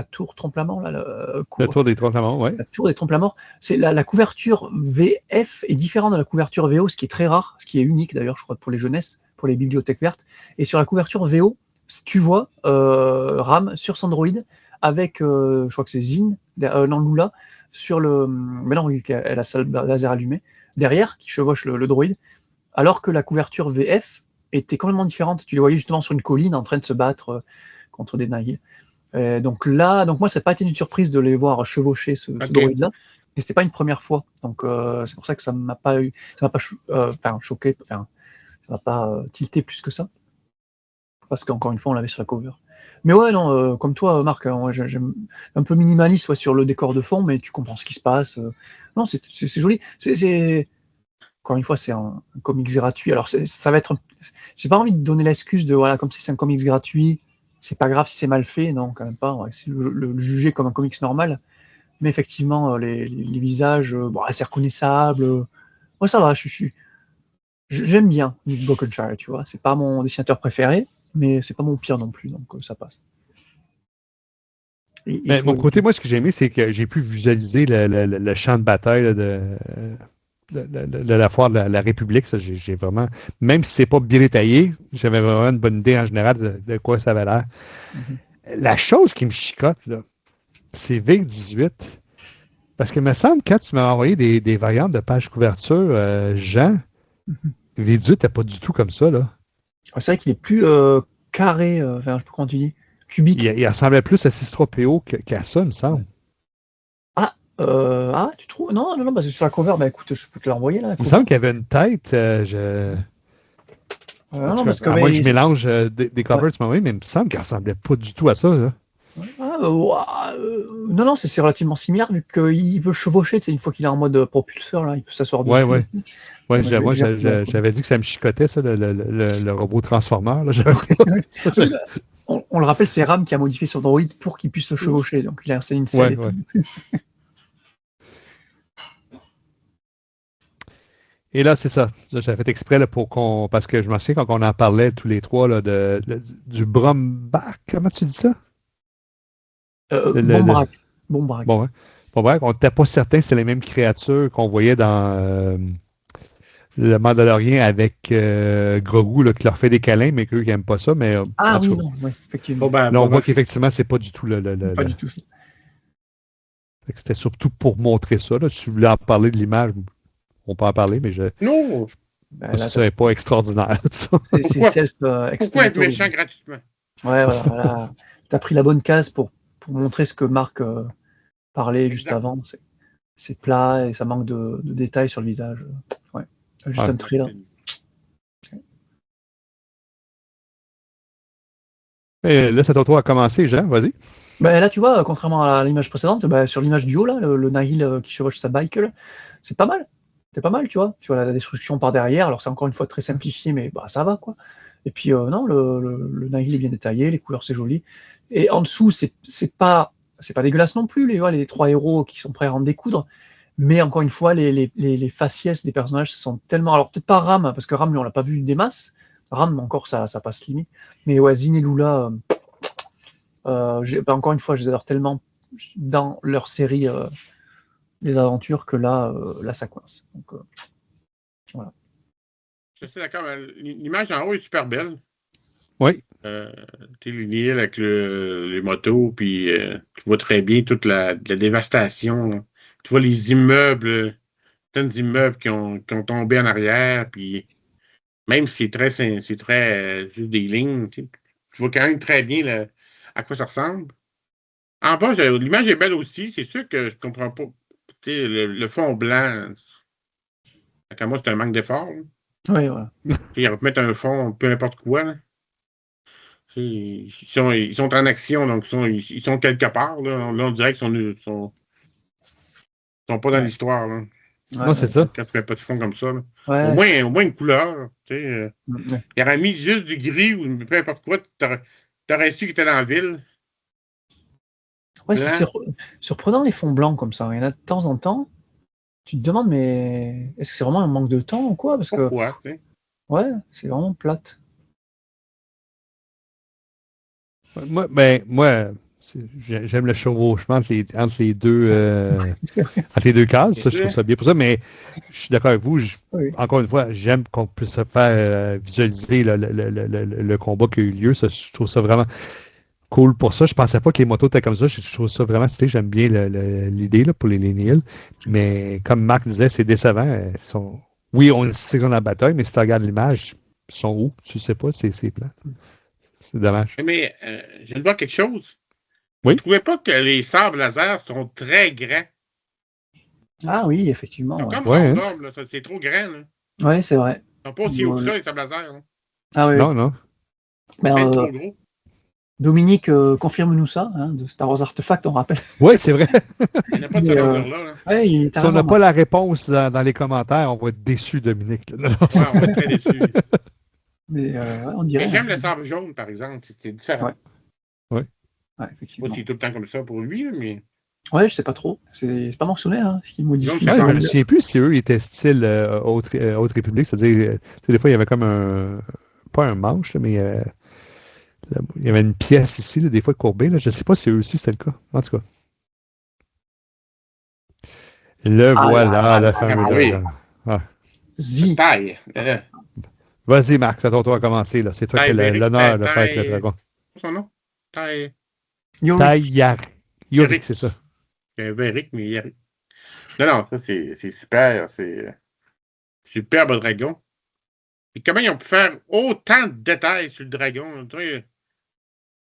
tour Trompe-la-Mort. La tour des Trompe-la-Mort, oui. La tour des Trompe-la-Mort. La couverture VF est différente de la couverture VO, ce qui est très rare, ce qui est unique d'ailleurs, je crois, pour les jeunesses, pour les bibliothèques vertes. Et sur la couverture VO, tu vois Ram sur son droïde avec, je crois que c'est Zin, Lula, sur le. Mais non, elle a sa laser allumée, derrière, qui chevauche le droïde, alors que la couverture VF était complètement différente. Tu les voyais justement sur une colline en train de se battre contre des Nihil. Donc moi, ça n'a pas été une surprise de les voir chevaucher ce droïde-là, mais c'était pas une première fois. Donc c'est pour ça que ça m'a pas choqué, ça m'a pas tilté plus que ça, parce qu'encore une fois, on l'avait sur la cover. Mais ouais, non, comme toi, Marc, j'aime un peu minimaliste sur le décor de fond, mais tu comprends ce qui se passe. Non, c'est joli. Encore une fois, c'est un comics gratuit. Alors, ça va être. J'ai pas envie de donner l'excuse de voilà, comme si c'est un comics gratuit, c'est pas grave si c'est mal fait. Non, quand même pas. On va essayer de le juger comme un comics normal. Mais effectivement, les visages, c'est reconnaissable. Moi, ça va. J'aime bien Nick Brokenshire, tu vois. C'est pas mon dessinateur préféré, mais c'est pas mon pire non plus, donc ça passe. Mais de mon côté, moi, ce que j'ai aimé, c'est que j'ai pu visualiser le champ de bataille de la foire de la République. Ça, j'ai vraiment, même si c'est pas bien détaillé, j'avais vraiment une bonne idée en général de quoi ça avait l'air. Mm-hmm. La chose qui me chicote, là, c'est VIC-18. Parce qu'il me semble, quand tu m'as envoyé des variantes de page couverture, Jean, VIC-18 n'était pas du tout comme ça, là. C'est vrai qu'il est plus carré, je sais pas comment tu dis, cubique. Il ressemblait plus à 6.3PO qu'à ça, il me semble. Tu trouves? Non, parce que sur la cover, écoute, je peux te l'envoyer là. Il me semble qu'il y avait une tête. Non, parce que à moins que je mélange des covers tu m'as envoyé, mais il me semble qu'il ressemblait pas du tout à ça, là. Non, c'est relativement similaire vu qu'il peut chevaucher, une fois qu'il est en mode propulseur, là, il peut s'asseoir dessus. Ouais, j'avais dit que ça me chicotait, ça, le robot transformeur. Là, on le rappelle, c'est Ram qui a modifié son droïde pour qu'il puisse le chevaucher, donc il a installé une selle. Et là, c'est ça. J'avais fait exprès là, parce que je me souviens quand on en parlait tous les trois là, du Brombac. Comment tu dis ça? Bombrac. Bon, Bombrac, on n'était pas certain que c'est les mêmes créatures qu'on voyait dans le Mandalorien avec Grogu là, qui leur fait des câlins, mais qu'eux qui n'aiment pas ça. Mais, effectivement. Là, on voit qu'effectivement, c'est pas du tout pas du tout ça. C'était surtout pour montrer ça. Là. Si vous voulez en parler de l'image, on peut en parler, mais non! Ça serait pas extraordinaire. C'est self Pourquoi être méchant gratuitement? Ouais, voilà. Tu as pris la bonne case pour montrer ce que Marc parlait juste avant. C'est plat et ça manque de détails sur le visage. Ouais. Juste un trait là. Et là, c'est ton tour à commencer, Jean. Vas-y. Là, tu vois, contrairement à l'image précédente, sur l'image du haut, là, le Nahil qui chevauche sa bike, là, c'est pas mal. C'est pas mal, tu vois. Tu vois la destruction par derrière. Alors, c'est encore une fois très simplifié, mais ça va, quoi. Et puis, non, le Nahil est bien détaillé, les couleurs, c'est joli. Et en dessous, c'est pas dégueulasse non plus, les trois héros qui sont prêts à en découdre. Mais encore une fois, les faciès des personnages sont tellement. Alors, peut-être pas Ram, parce que Ram, lui, on l'a pas vu des masses. Ram, encore, ça passe limite. Mais ouais, Zin et Lula, encore une fois, je les adore tellement dans leur série Les Aventures que là, ça coince. Donc, voilà. Je suis d'accord. L'image en haut est super belle. Oui. Les Nihil avec les motos, puis tu vois très bien toute la dévastation. Là. Tu vois les immeubles, certains immeubles qui ont tombé en arrière, puis même si c'est très juste des lignes, tu vois quand même très bien là, à quoi ça ressemble. En bas, l'image est belle aussi. C'est sûr que je comprends pas. Le fond blanc, à moi, c'est un manque d'effort. Oui, voilà. Ils remettent un fond, peu importe quoi. Là. Ils sont en action, donc ils sont quelque part. Là, on dirait qu'ils sont pas dans l'histoire. Là. Non, c'est ça. Quand tu mets pas de fond comme ça. Ouais, au moins une couleur. Il aurait mis juste du gris ou peu importe quoi, t'aurais su qu'il était dans la ville. Ouais, c'est surprenant les fonds blancs comme ça. Il y en a de temps en temps. Tu te demandes, mais est-ce que c'est vraiment un manque de temps ou quoi? Parce que ouais, c'est vraiment plate. Moi, j'aime le chevauchement entre les deux cases. Ça, je trouve ça bien pour ça, mais je suis d'accord avec vous. Encore une fois, j'aime qu'on puisse se faire visualiser le combat qui a eu lieu. Ça, je trouve ça vraiment cool pour ça. Je pensais pas que les motos étaient comme ça. Je trouve ça vraiment stylé. J'aime bien l'idée là, pour les Nihil. Mais comme Marc disait, c'est décevant. Oui, on sait qu'ils sont dans la bataille, mais si tu regardes l'image, ils sont où? Tu ne sais pas, c'est plat. C'est dommage. Mais je viens de voir quelque chose. Oui? Vous ne trouvez pas que les sabres laser sont très grands? Ah oui, effectivement. Ils sont comme là, c'est trop grand. Oui, c'est vrai. Ils sont pas aussi hauts que ça, les sabres laser. Là. Ah oui. Non. C'est trop gros. Dominique, confirme-nous ça, de Star Wars Artefact, on rappelle. Oui, c'est vrai. Il n'y a pas de là. Ouais, si on n'a pas la réponse dans les commentaires, on va être déçus, Dominique. Ouais, on va être très déçus. Mais on dirait. Mais j'aime le sabre jaune, par exemple. C'est différent. Ouais, effectivement. Moi, c'est tout le temps comme ça pour lui, mais. Ouais, je sais pas trop. C'est pas mentionné, ce qui modifie. Je ne sais plus si eux étaient style Haute République, c'est-à-dire, des fois, il y avait comme pas un manche, mais il y avait une pièce ici, là, des fois courbée. Là. Je ne sais pas si eux aussi c'était le cas. En tout cas. Voilà, le fameux. Taille. Vas-y, Marc, c'est ton tour à commencer. C'est toi qui as l'honneur de faire avec le dragon. Son nom? Yorick, c'est ça. Yorick, mais Yorick. Non, ça, c'est super. C'est superbe dragon. Et comment ils ont pu faire autant de détails sur le dragon?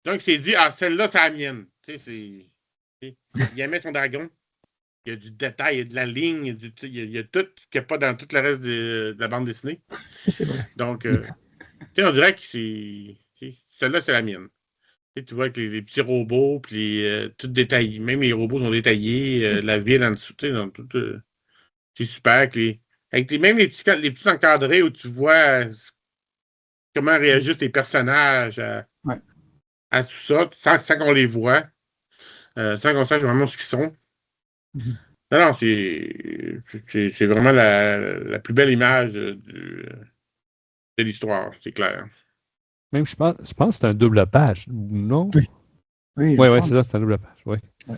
Donc, c'est dit, celle-là, c'est la mienne. Tu sais, il aimait son dragon. Il y a du détail, il y a de la ligne, il y a tout ce qu'il n'y a pas dans tout le reste de la bande dessinée. C'est vrai. Donc, on dirait que celle-là, c'est la mienne. Tu vois, avec les petits robots, puis tout détaillé. Même les robots sont détaillés, la ville en dessous, dans tout. C'est super. Même les petits encadrés où tu vois comment réagissent les personnages à tout ça, sans qu'on les voit, sans qu'on sache vraiment ce qu'ils sont. Mm-hmm. Non, c'est vraiment la plus belle image de l'histoire, c'est clair. Même, je pense que c'est un double page, non? Oui, ouais, c'est ça, c'est un double page, oui. Ouais.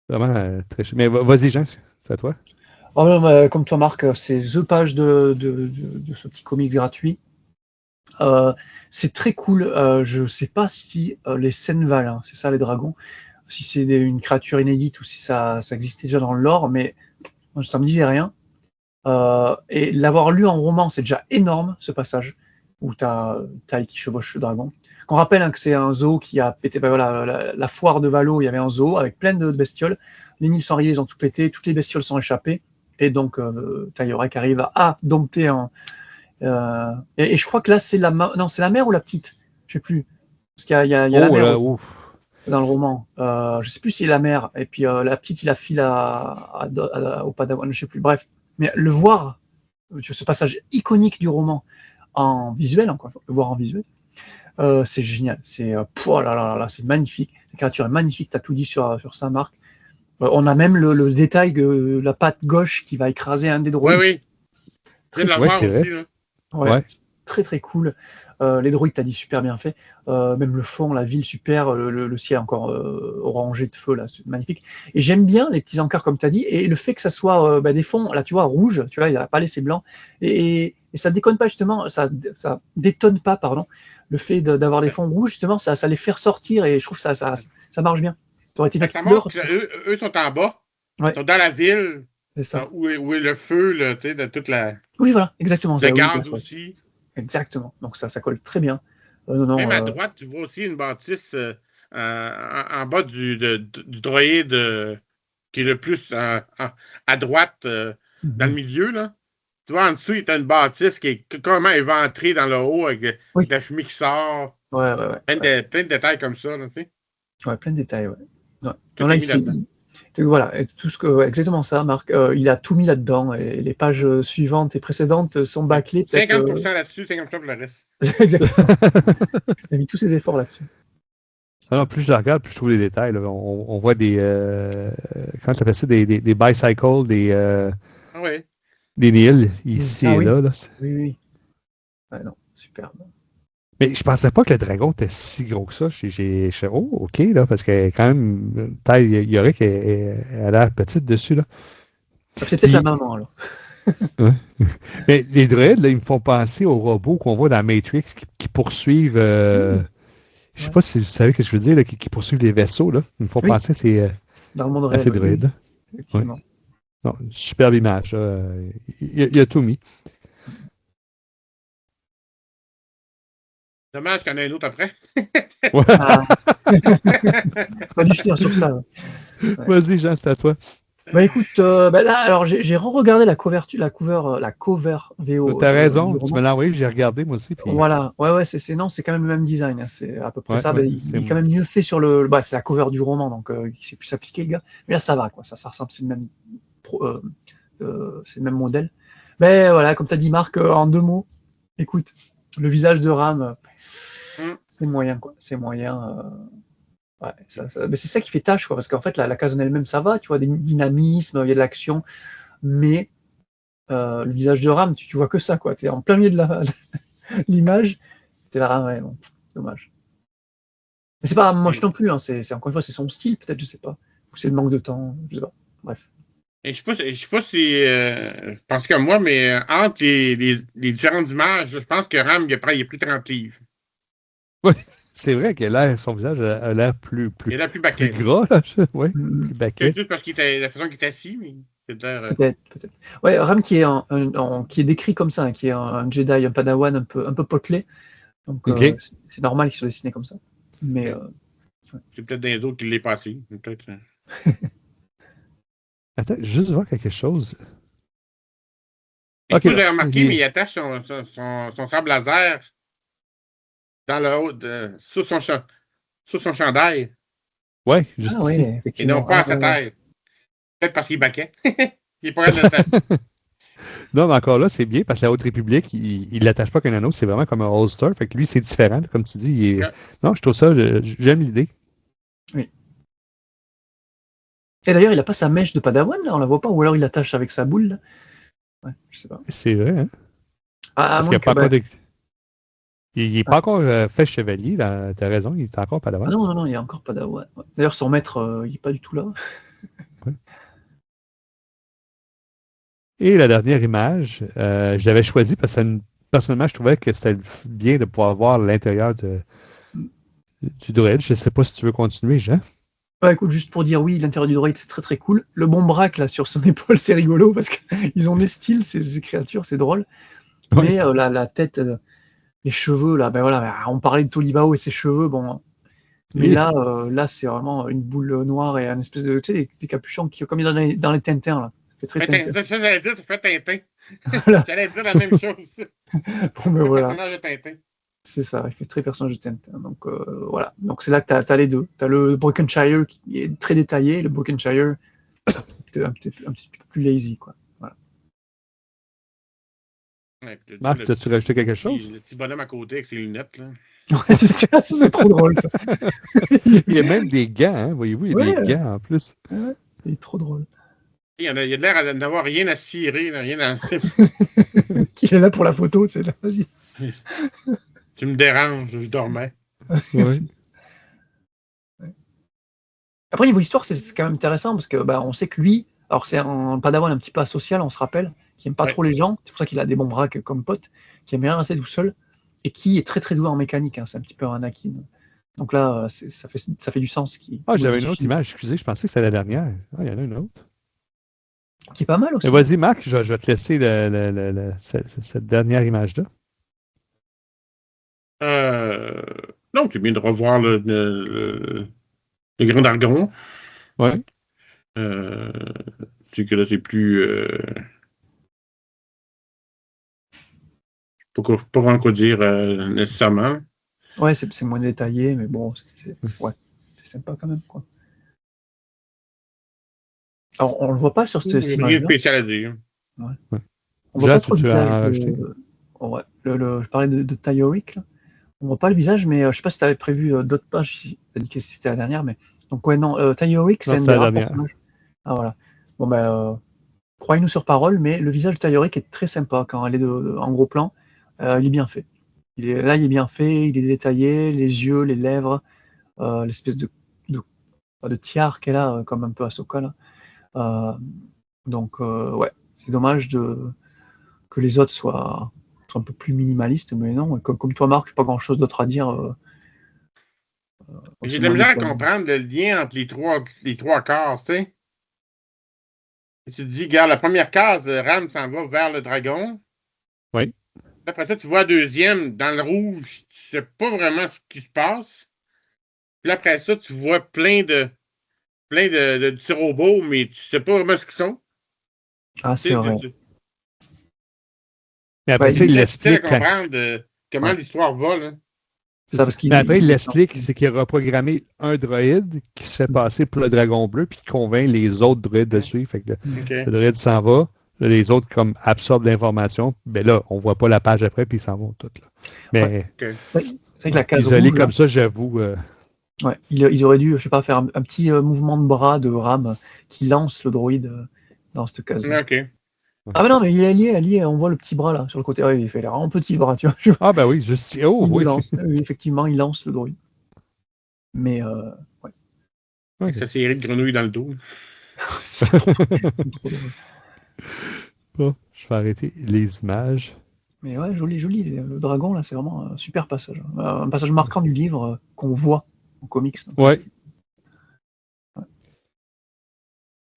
Vraiment très cher. Mais vas-y, Jean, c'est à toi. Comme toi, Marc, c'est The Page de ce petit comics gratuit. C'est très cool. Je ne sais pas si les scènes valent, c'est ça les dragons, si c'est une créature inédite ou si ça existait déjà dans le lore, mais ça me disait rien. Et l'avoir lu en roman, c'est déjà énorme, ce passage, où tu as Taille qui chevauche le dragon. Qu'on rappelle que c'est un zoo qui a pété, la foire de Valo, il y avait un zoo avec plein de bestioles. Les Nils Sangliers, ils ont tout pété, toutes les bestioles sont échappées, et donc Taillorek arrive à dompter un... et je crois que là, c'est la mère ou la petite, je sais plus, parce qu'il y a la mère aussi, dans le roman. Je sais plus si c'est la mère, et puis la petite, il la file au Padawan, je sais plus. Bref, mais le voir, ce passage iconique du roman en visuel, encore une fois, le voir en visuel, c'est génial. C'est c'est magnifique. La créature est magnifique. Tu as tout dit sur ça, Marc. On a même le détail de la patte gauche qui va écraser un des droïdes. Oui. Je viens de la voir aussi. Là. Ouais. Très très cool. Les droïdes, t'as dit super bien fait. Même le fond, la ville, super. Le ciel encore orangé de feu, là, c'est magnifique. Et j'aime bien les petits encarts, comme tu as dit. Et le fait que ça soit des fonds, là, tu vois, rouges, tu vois, il n'a pas laissé blanc. Et ça déconne pas, justement, ça détonne pas, pardon. Le fait d'avoir des fonds rouges, justement, ça les fait ressortir. Et je trouve que ça marche bien. Ça aurait été une couleur. Eux sont en bas. Ils sont dans la ville. C'est ça. Où est le feu, là, tu sais, de toute la. Oui, voilà, exactement. Le gaz aussi. Exactement. Donc ça colle très bien. Même à droite, tu vois aussi une bâtisse en bas du droïde qui est le plus à droite dans le milieu. Là. Tu vois, en dessous, il y a une bâtisse qui est complètement éventrée dans le haut avec de la fumée qui sort. Ouais. Plein de détails comme ça. Là, tu sais. Ouais, plein de détails, ouais. Non, là, voilà, tout exactement ça, Marc. Il a tout mis là-dedans et les pages suivantes et précédentes sont bâclées. 50% là-dessus, 50% pour le reste. Exactement. Il a mis tous ses efforts là-dessus. Alors, plus je regarde, plus je trouve les détails. Là. On voit des. Comment tu appelles ça? Des bicycles, des Nils, ici et là. Oui. Ouais, non, superbe. Mais je pensais pas que le dragon était si gros que ça. J'ai OK, là, parce que quand même, taille, il y aurait qu'elle a l'air petite dessus, là. C'est peut-être la maman, là. Ouais. Mais les droïdes, là, ils me font penser aux robots qu'on voit dans Matrix qui poursuivent. Je sais pas si vous savez ce que je veux dire, là, qui poursuivent les vaisseaux, là. Ils me font penser dans le monde à ces droïdes. Effectivement. Non, une superbe image. Il a tout mis. Dommage qu'il y en ait un autre après. Pas dû finir sur ça. Ouais. Vas-y, Jean, c'est à toi. Écoute, là, alors j'ai re-regardé la cover VO. T'as raison, tu me l'as envoyé, j'ai regardé moi aussi. Puis... Voilà, c'est quand même le même design, hein, c'est à peu près ça. Il est quand même mieux fait sur c'est la cover du roman, donc il s'est plus appliqué le gars. Mais là, ça va, quoi, ça ressemble, c'est le même modèle. Mais voilà, comme tu as dit, Marc, en 2 mots, écoute, le visage de Ram, c'est moyen, quoi. C'est moyen. Mais c'est ça qui fait tâche, quoi, parce qu'en fait, la case en elle-même, ça va, tu vois, des dynamismes, il y a de l'action, mais le visage de Ram, tu vois que ça, quoi. Tu es en plein milieu de l'image, tu es là, bon, dommage. Mais c'est pas moche non plus, hein, c'est encore une fois, c'est son style, peut-être, je sais pas. Ou c'est le manque de temps, je sais pas. Bref. Et je sais pas si je pense comme moi, mais entre les différentes images, je pense que Ram, il est plus 30 livres. Oui. c'est vrai que son visage a l'air plus Il a l'air plus baquet. plus gras, là. Oui, Mm. plus baquet. C'est juste parce qu'il était la façon qu'il était assis, mais c'est l'air. Peut-être. Ouais, Ram qui est qui est décrit comme ça, hein, qui est un Jedi, un Padawan un peu potelé. Donc Ok. c'est normal qu'il soit dessiné comme ça. Mais C'est peut-être dans les autres qui l'est passé. Peut-être. Attends, juste voir quelque chose. Je sais Ok, pas si vous là. avez remarqué, mais il attache son sable laser dans le haut, sous son chandail, Ouais, juste ah ouais, ici. et effectivement. non pas à sa taille. Peut-être parce qu'il baquait. Il est pas capable de l'attacher. Non, mais encore là, c'est bien parce que la Haute République, il l'attache pas qu'un anneau, c'est vraiment comme un holster. Fait que lui, c'est différent. Comme tu dis, non, je trouve ça, j'aime l'idée. Oui. Et d'ailleurs, il a pas sa mèche de Padawan, là, on la voit pas, ou alors il l'attache avec sa boule, là. Ouais, je sais pas. C'est vrai, hein? À Parce qu'il moins n'a pas que, encore bah, il n'est pas encore fait chevalier, là. T'as raison, il est encore pas ah non, il y a encore Padawan. Ouais. D'ailleurs, son maître, il est pas du tout là. Ouais. Et la dernière image, je l'avais choisie parce que personnellement, je trouvais que c'était bien de pouvoir voir l'intérieur du droïde. Je ne sais pas si tu veux continuer, Jean. Bah écoute, juste pour dire oui, l'intérieur du droïde c'est très très cool. Le bon braque là sur son épaule c'est rigolo parce qu'ils ont des styles ces créatures, c'est drôle. Ouais. Mais la tête, les cheveux là, ben voilà, on parlait de Tolibao et ses cheveux, bon. Mais Et- là c'est vraiment une boule noire et un espèce de, tu sais, des capuchons qui comme dans les Tintins là. Ça fait très Tintin. Ça, j'allais dire, ça fait Tintin. Voilà. J'allais dire la même chose. Bon ben Un voilà, personnage de Tintin. c'est ça, il fait très personnage de Tintin. Donc voilà, donc c'est là que t'as les deux. T'as le Brokenshire qui est très détaillé, le Brokenshire un petit peu plus lazy quoi. Ouais, Marc, as-tu rajouté quelque chose? Le petit bonhomme à côté avec ses lunettes, là. Ouais, c'est trop drôle ça. Il y a même des gants, hein, voyez-vous, il y a Ouais. des gants en plus. Ouais, il est trop drôle. Il a de l'air d'avoir rien à cirer, là, rien à. Qui est là pour la photo, c'est là, vas-y. Tu me déranges, je dormais. Ouais. Après, niveau histoire, c'est quand même intéressant parce que on sait que lui, alors c'est un Padawan un petit peu asocial, on se rappelle, qui aime pas Ouais. trop les gens, c'est pour ça qu'il a des bons braques comme pote, qui aime bien rester tout seul et qui est très très doué en mécanique, hein, c'est un petit peu un Anakin. Donc là, ça fait du sens. Ah, j'avais une autre image, excusez, je pensais que c'était la dernière. Ah, il y en a une autre. Qui est pas mal aussi. Mais vas-y, Marc, je vais te laisser cette dernière image-là. Non, c'est bien de revoir le Grand Dragon. Ouais. C'est que là, c'est plus. Pas vraiment quoi dire nécessairement. Ouais, c'est moins détaillé, mais bon, ouais, c'est sympa quand même, quoi. Alors, on le voit pas sur cette Rien de image-là. spécial à dire. Ouais. Ouais. On voit Déjà, pas trop le tu visage as rajouté? ouais, je parlais de Tayoric, là. On voit pas le visage, mais je sais pas si tu avais prévu d'autres pages, si tu as dit que c'était la dernière, mais donc ouais, non, Tayoric, c'est Non, un c'était des la rares dernière. personnages. Ah voilà. Bon croyez-nous sur parole, mais le visage de Tayoric est très sympa quand elle est en gros plan. Il est bien fait. Il est bien fait, il est détaillé, les yeux, les lèvres, l'espèce de tiare qu'elle a, comme un peu Ahsoka là. Donc ouais, c'est dommage que les autres soient un peu plus minimalistes, mais non, comme toi Marc, j'ai pas grand chose d'autre à dire. J'ai C'est de la moins misère à détaillé. comprendre le lien entre les trois cases, tu sais. Et tu te dis, regarde, la première case, Ram s'en va vers le dragon. Oui. Après ça, tu vois la deuxième, dans le rouge, tu sais pas vraiment ce qui se passe. Puis après ça, tu vois plein de petits robots, mais tu sais pas vraiment ce qu'ils sont. Ah, Tu c'est sais, vrai. Mais après Ouais, ça, il c'est difficile à l'explique quand. comprendre comment Ouais. l'histoire va, là. C'est Ça, ça. parce qu'il Mais après, il il- l'explique, c'est qu'il a reprogrammé un droïde qui se fait passer pour le dragon bleu, puis qui convainc les autres droïdes de suivre. Fait que OK. le droïde s'en va, là, les autres comme absorbent l'information. Ben là, on voit pas la page après, puis ils s'en vont toutes. Là. Mais OK. C'est vrai que la case isolé rouge, là, comme ça, j'avoue. ouais, ils auraient dû, je sais pas, faire un petit mouvement de bras de Ram qui lance le droïde dans cette case-là. OK. Ah mais non, mais il est allié, on voit le petit bras là sur le côté. Ouais, il fait l'air en petit bras, tu vois. Ah ben oui, juste. Oh Il le oui. lance. Oui, effectivement, il lance le droïde. Mais ouais. Avec Ok. sa série de grenouilles dans le dos. C'est trop drôle. Bon, je vais arrêter les images. Mais ouais, joli, joli. Le dragon, là, c'est vraiment un super passage. Un passage marquant du livre qu'on voit en comics. Donc, ouais.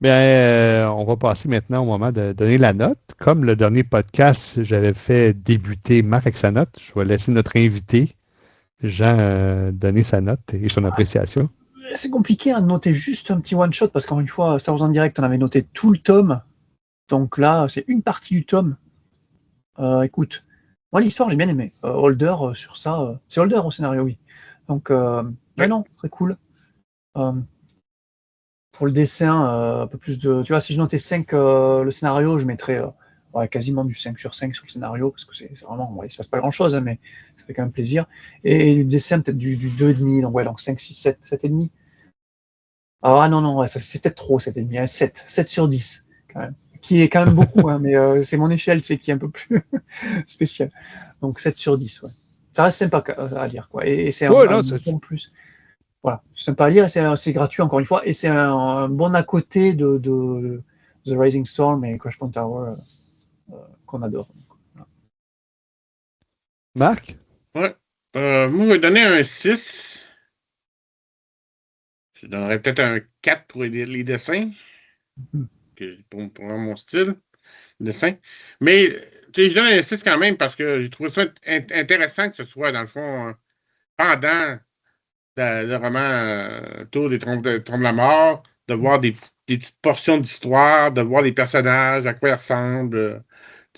Bien, on va passer maintenant au moment de donner la note. Comme le dernier podcast, j'avais fait débuter Marc avec sa note, je vais laisser notre invité, Jean, donner sa note et son appréciation. c'est compliqué de noter juste un petit one-shot, parce qu'encore une fois, Star Wars en direct, on avait noté tout le tome. Donc là, c'est une partie du tome. Écoute, moi, l'histoire, j'ai bien aimé. Holder, sur ça, c'est Holder au scénario, oui. Donc, ouais, non, très cool. Pour le dessin, un peu plus de. Tu vois, si je notais 5 le scénario, je mettrais quasiment du 5 sur 5 sur le scénario, parce que c'est vraiment. Ouais, il se passe pas grand chose, hein, mais ça fait quand même plaisir. Et le dessin, peut-être du 2,5, donc ouais, donc 5, 6, 7, 7,5. Ah non, ouais, c'est peut-être trop, 7,5, 7, 7 sur 10, quand même. Qui est quand même beaucoup, hein, mais c'est mon échelle, c'est qui est un peu plus spéciale. Donc 7 sur 10, ouais. Ça reste sympa à lire, quoi. Et c'est un bon plus. Voilà, c'est sympa à lire et c'est gratuit encore une fois, et c'est un bon à côté de The Rising Storm et Crashpoint Tower qu'on adore. Voilà. Marc? Ouais. Moi, je vais donner un 6. Je donnerais peut-être un 4 pour les dessins, pour mon style de dessin. Mais je donne un 6 quand même parce que j'ai trouvé ça intéressant que ce soit, dans le fond, pendant le roman Tour des Trompes de la Mort, de voir des petites portions d'histoire, de voir les personnages, à quoi ils ressemblent.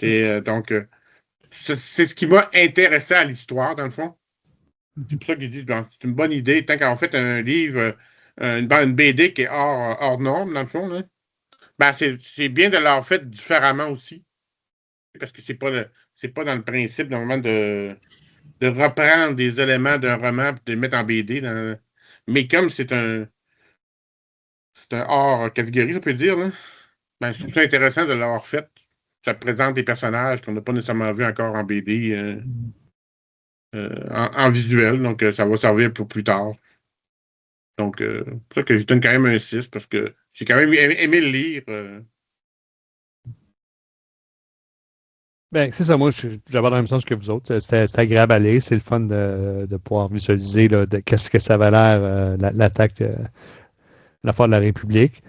Donc, c'est ce qui m'a intéressé à l'histoire, dans le fond. C'est pour ça que je dis que c'est une bonne idée, tant qu'en fait un livre, une BD qui est hors norme, dans le fond, là. Ben, c'est bien de l'avoir fait différemment aussi. Parce que c'est pas dans le principe, normalement, de reprendre des éléments d'un roman et de les mettre en BD. Mais comme c'est un hors catégorie, on peut dire, là, ben, je trouve ça intéressant de l'avoir fait. Ça présente des personnages qu'on n'a pas nécessairement vus encore en BD, en visuel. Donc, ça va servir pour plus tard. Donc, c'est pour ça que je donne quand même un 6 parce que j'ai quand même aimé le lire. Ben, c'est ça, moi, j'avais la même sens que vous autres. C'était agréable à lire. C'est le fun de pouvoir visualiser là, de qu'est-ce que ça va l'air, l'attaque, la foire de la République.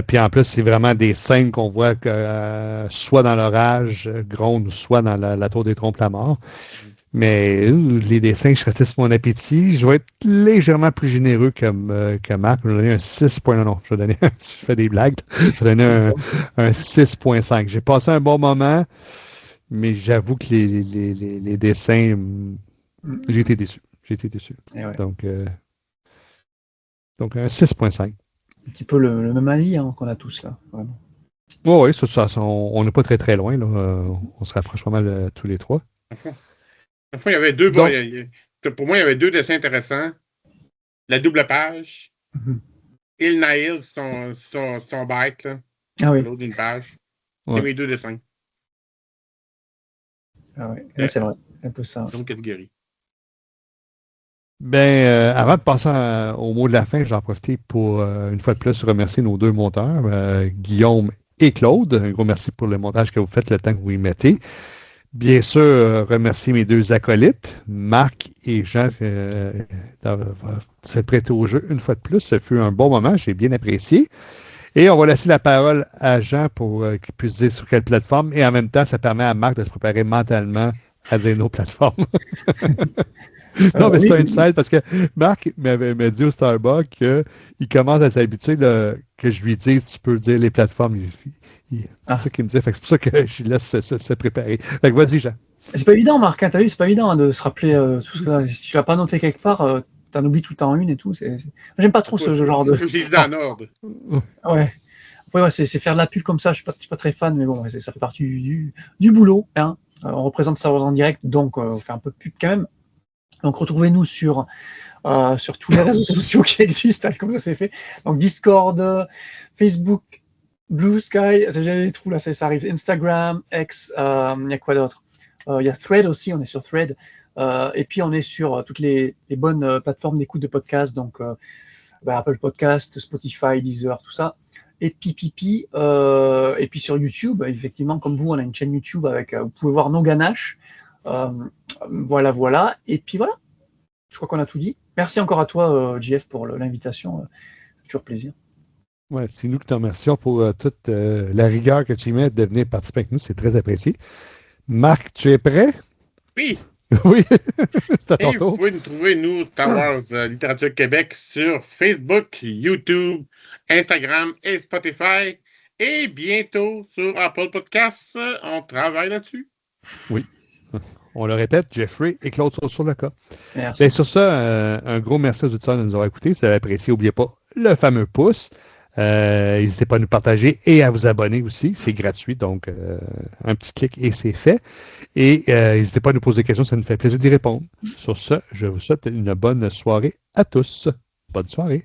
Puis en plus, c'est vraiment des scènes qu'on voit que soit dans l'orage, Gronde, soit dans la tour des trompes la mort. Mais les dessins, je restais sur mon appétit. Je vais être légèrement plus généreux que Marc. Je vais donner un 6. Non, je vais donner je fais des blagues. Je vais donner un 6,5. J'ai passé un bon moment, mais j'avoue que les dessins, j'ai été déçu. Ouais. Donc un 6,5. Un petit peu le même avis qu'on a tous là, vraiment. Oui, on n'est pas très très loin. Là. On se rapproche pas mal tous les trois. Enfin, il y avait deux. Donc, pour moi, il y avait deux dessins intéressants. La double page. Et le Naïl, son bike, là. Ah oui. L'autre d'une page. Ouais. C'est mes deux dessins. Ah ouais, là, c'est vrai. Un peu ça. Donc, catégorie. Ben, avant de passer au mot de la fin, j'en profite pour, une fois de plus, remercier nos deux monteurs, Guillaume et Claude. Un gros merci pour le montage que vous faites, le temps que vous y mettez. Bien sûr, remercier mes deux acolytes, Marc et Jean, d'avoir s'être prêtés au jeu une fois de plus. Ce fut un bon moment, j'ai bien apprécié. Et on va laisser la parole à Jean pour qu'il puisse dire sur quelle plateforme. Et en même temps, ça permet à Marc de se préparer mentalement à dire nos plateformes. Non, mais c'est un insight parce que Marc m'a dit au Starbucks qu'il commence à s'habituer que je lui dise tu peux dire les plateformes. C'est ça qu'il me dit. C'est pour ça que je laisse se préparer. Fait que vas-y, Jean. C'est pas évident, Marc. T'as vu, c'est pas évident de se rappeler tout ce que si tu l'as pas noté quelque part, t'en oublies tout le temps une et tout. J'aime pas trop ce genre de. J'ai dans l'ordre. Ouais. Après, ouais, c'est faire de la pub comme ça. Je suis pas très fan, mais bon, ça fait partie du boulot. Hein. On représente Star Wars en direct, donc on fait un peu de pub quand même. Donc retrouvez-nous sur tous les réseaux sociaux qui existent, comme ça c'est fait. Donc Discord, Facebook, Blue Sky, j'ai des trous là, ça arrive. Instagram, X, il y a quoi d'autre? Il y a Thread aussi, on est sur Thread. Et puis on est sur toutes les bonnes plateformes d'écoute de podcasts, donc Apple Podcast, Spotify, Deezer, tout ça. et Pipipi. Et puis sur YouTube, effectivement, comme vous, on a une chaîne YouTube avec, vous pouvez voir nos ganaches. Voilà. Et puis voilà, je crois qu'on a tout dit. Merci encore à toi, JF, pour l'invitation. Toujours plaisir. Ouais, c'est nous qui te remercions pour toute la rigueur que tu y mets de venir participer avec nous. C'est très apprécié. Marc, tu es prêt? Oui. Oui, c'est à ton Et vous tour. pouvez nous trouver, nous, Star Wars Littérature Québec, sur Facebook, YouTube, Instagram et Spotify. Et bientôt sur Apple Podcasts. On travaille là-dessus. Oui. On le répète, Jeffrey et Claude sont sur le cas. Merci. Bien, sur ça, un gros merci aux auditeurs de nous avoir écoutés. Si vous avez apprécié, n'oubliez pas le fameux pouce. N'hésitez pas à nous partager et à vous abonner aussi. C'est gratuit, donc un petit clic et c'est fait. Et n'hésitez pas à nous poser des questions, ça nous fait plaisir d'y répondre. Sur ce, je vous souhaite une bonne soirée à tous. Bonne soirée.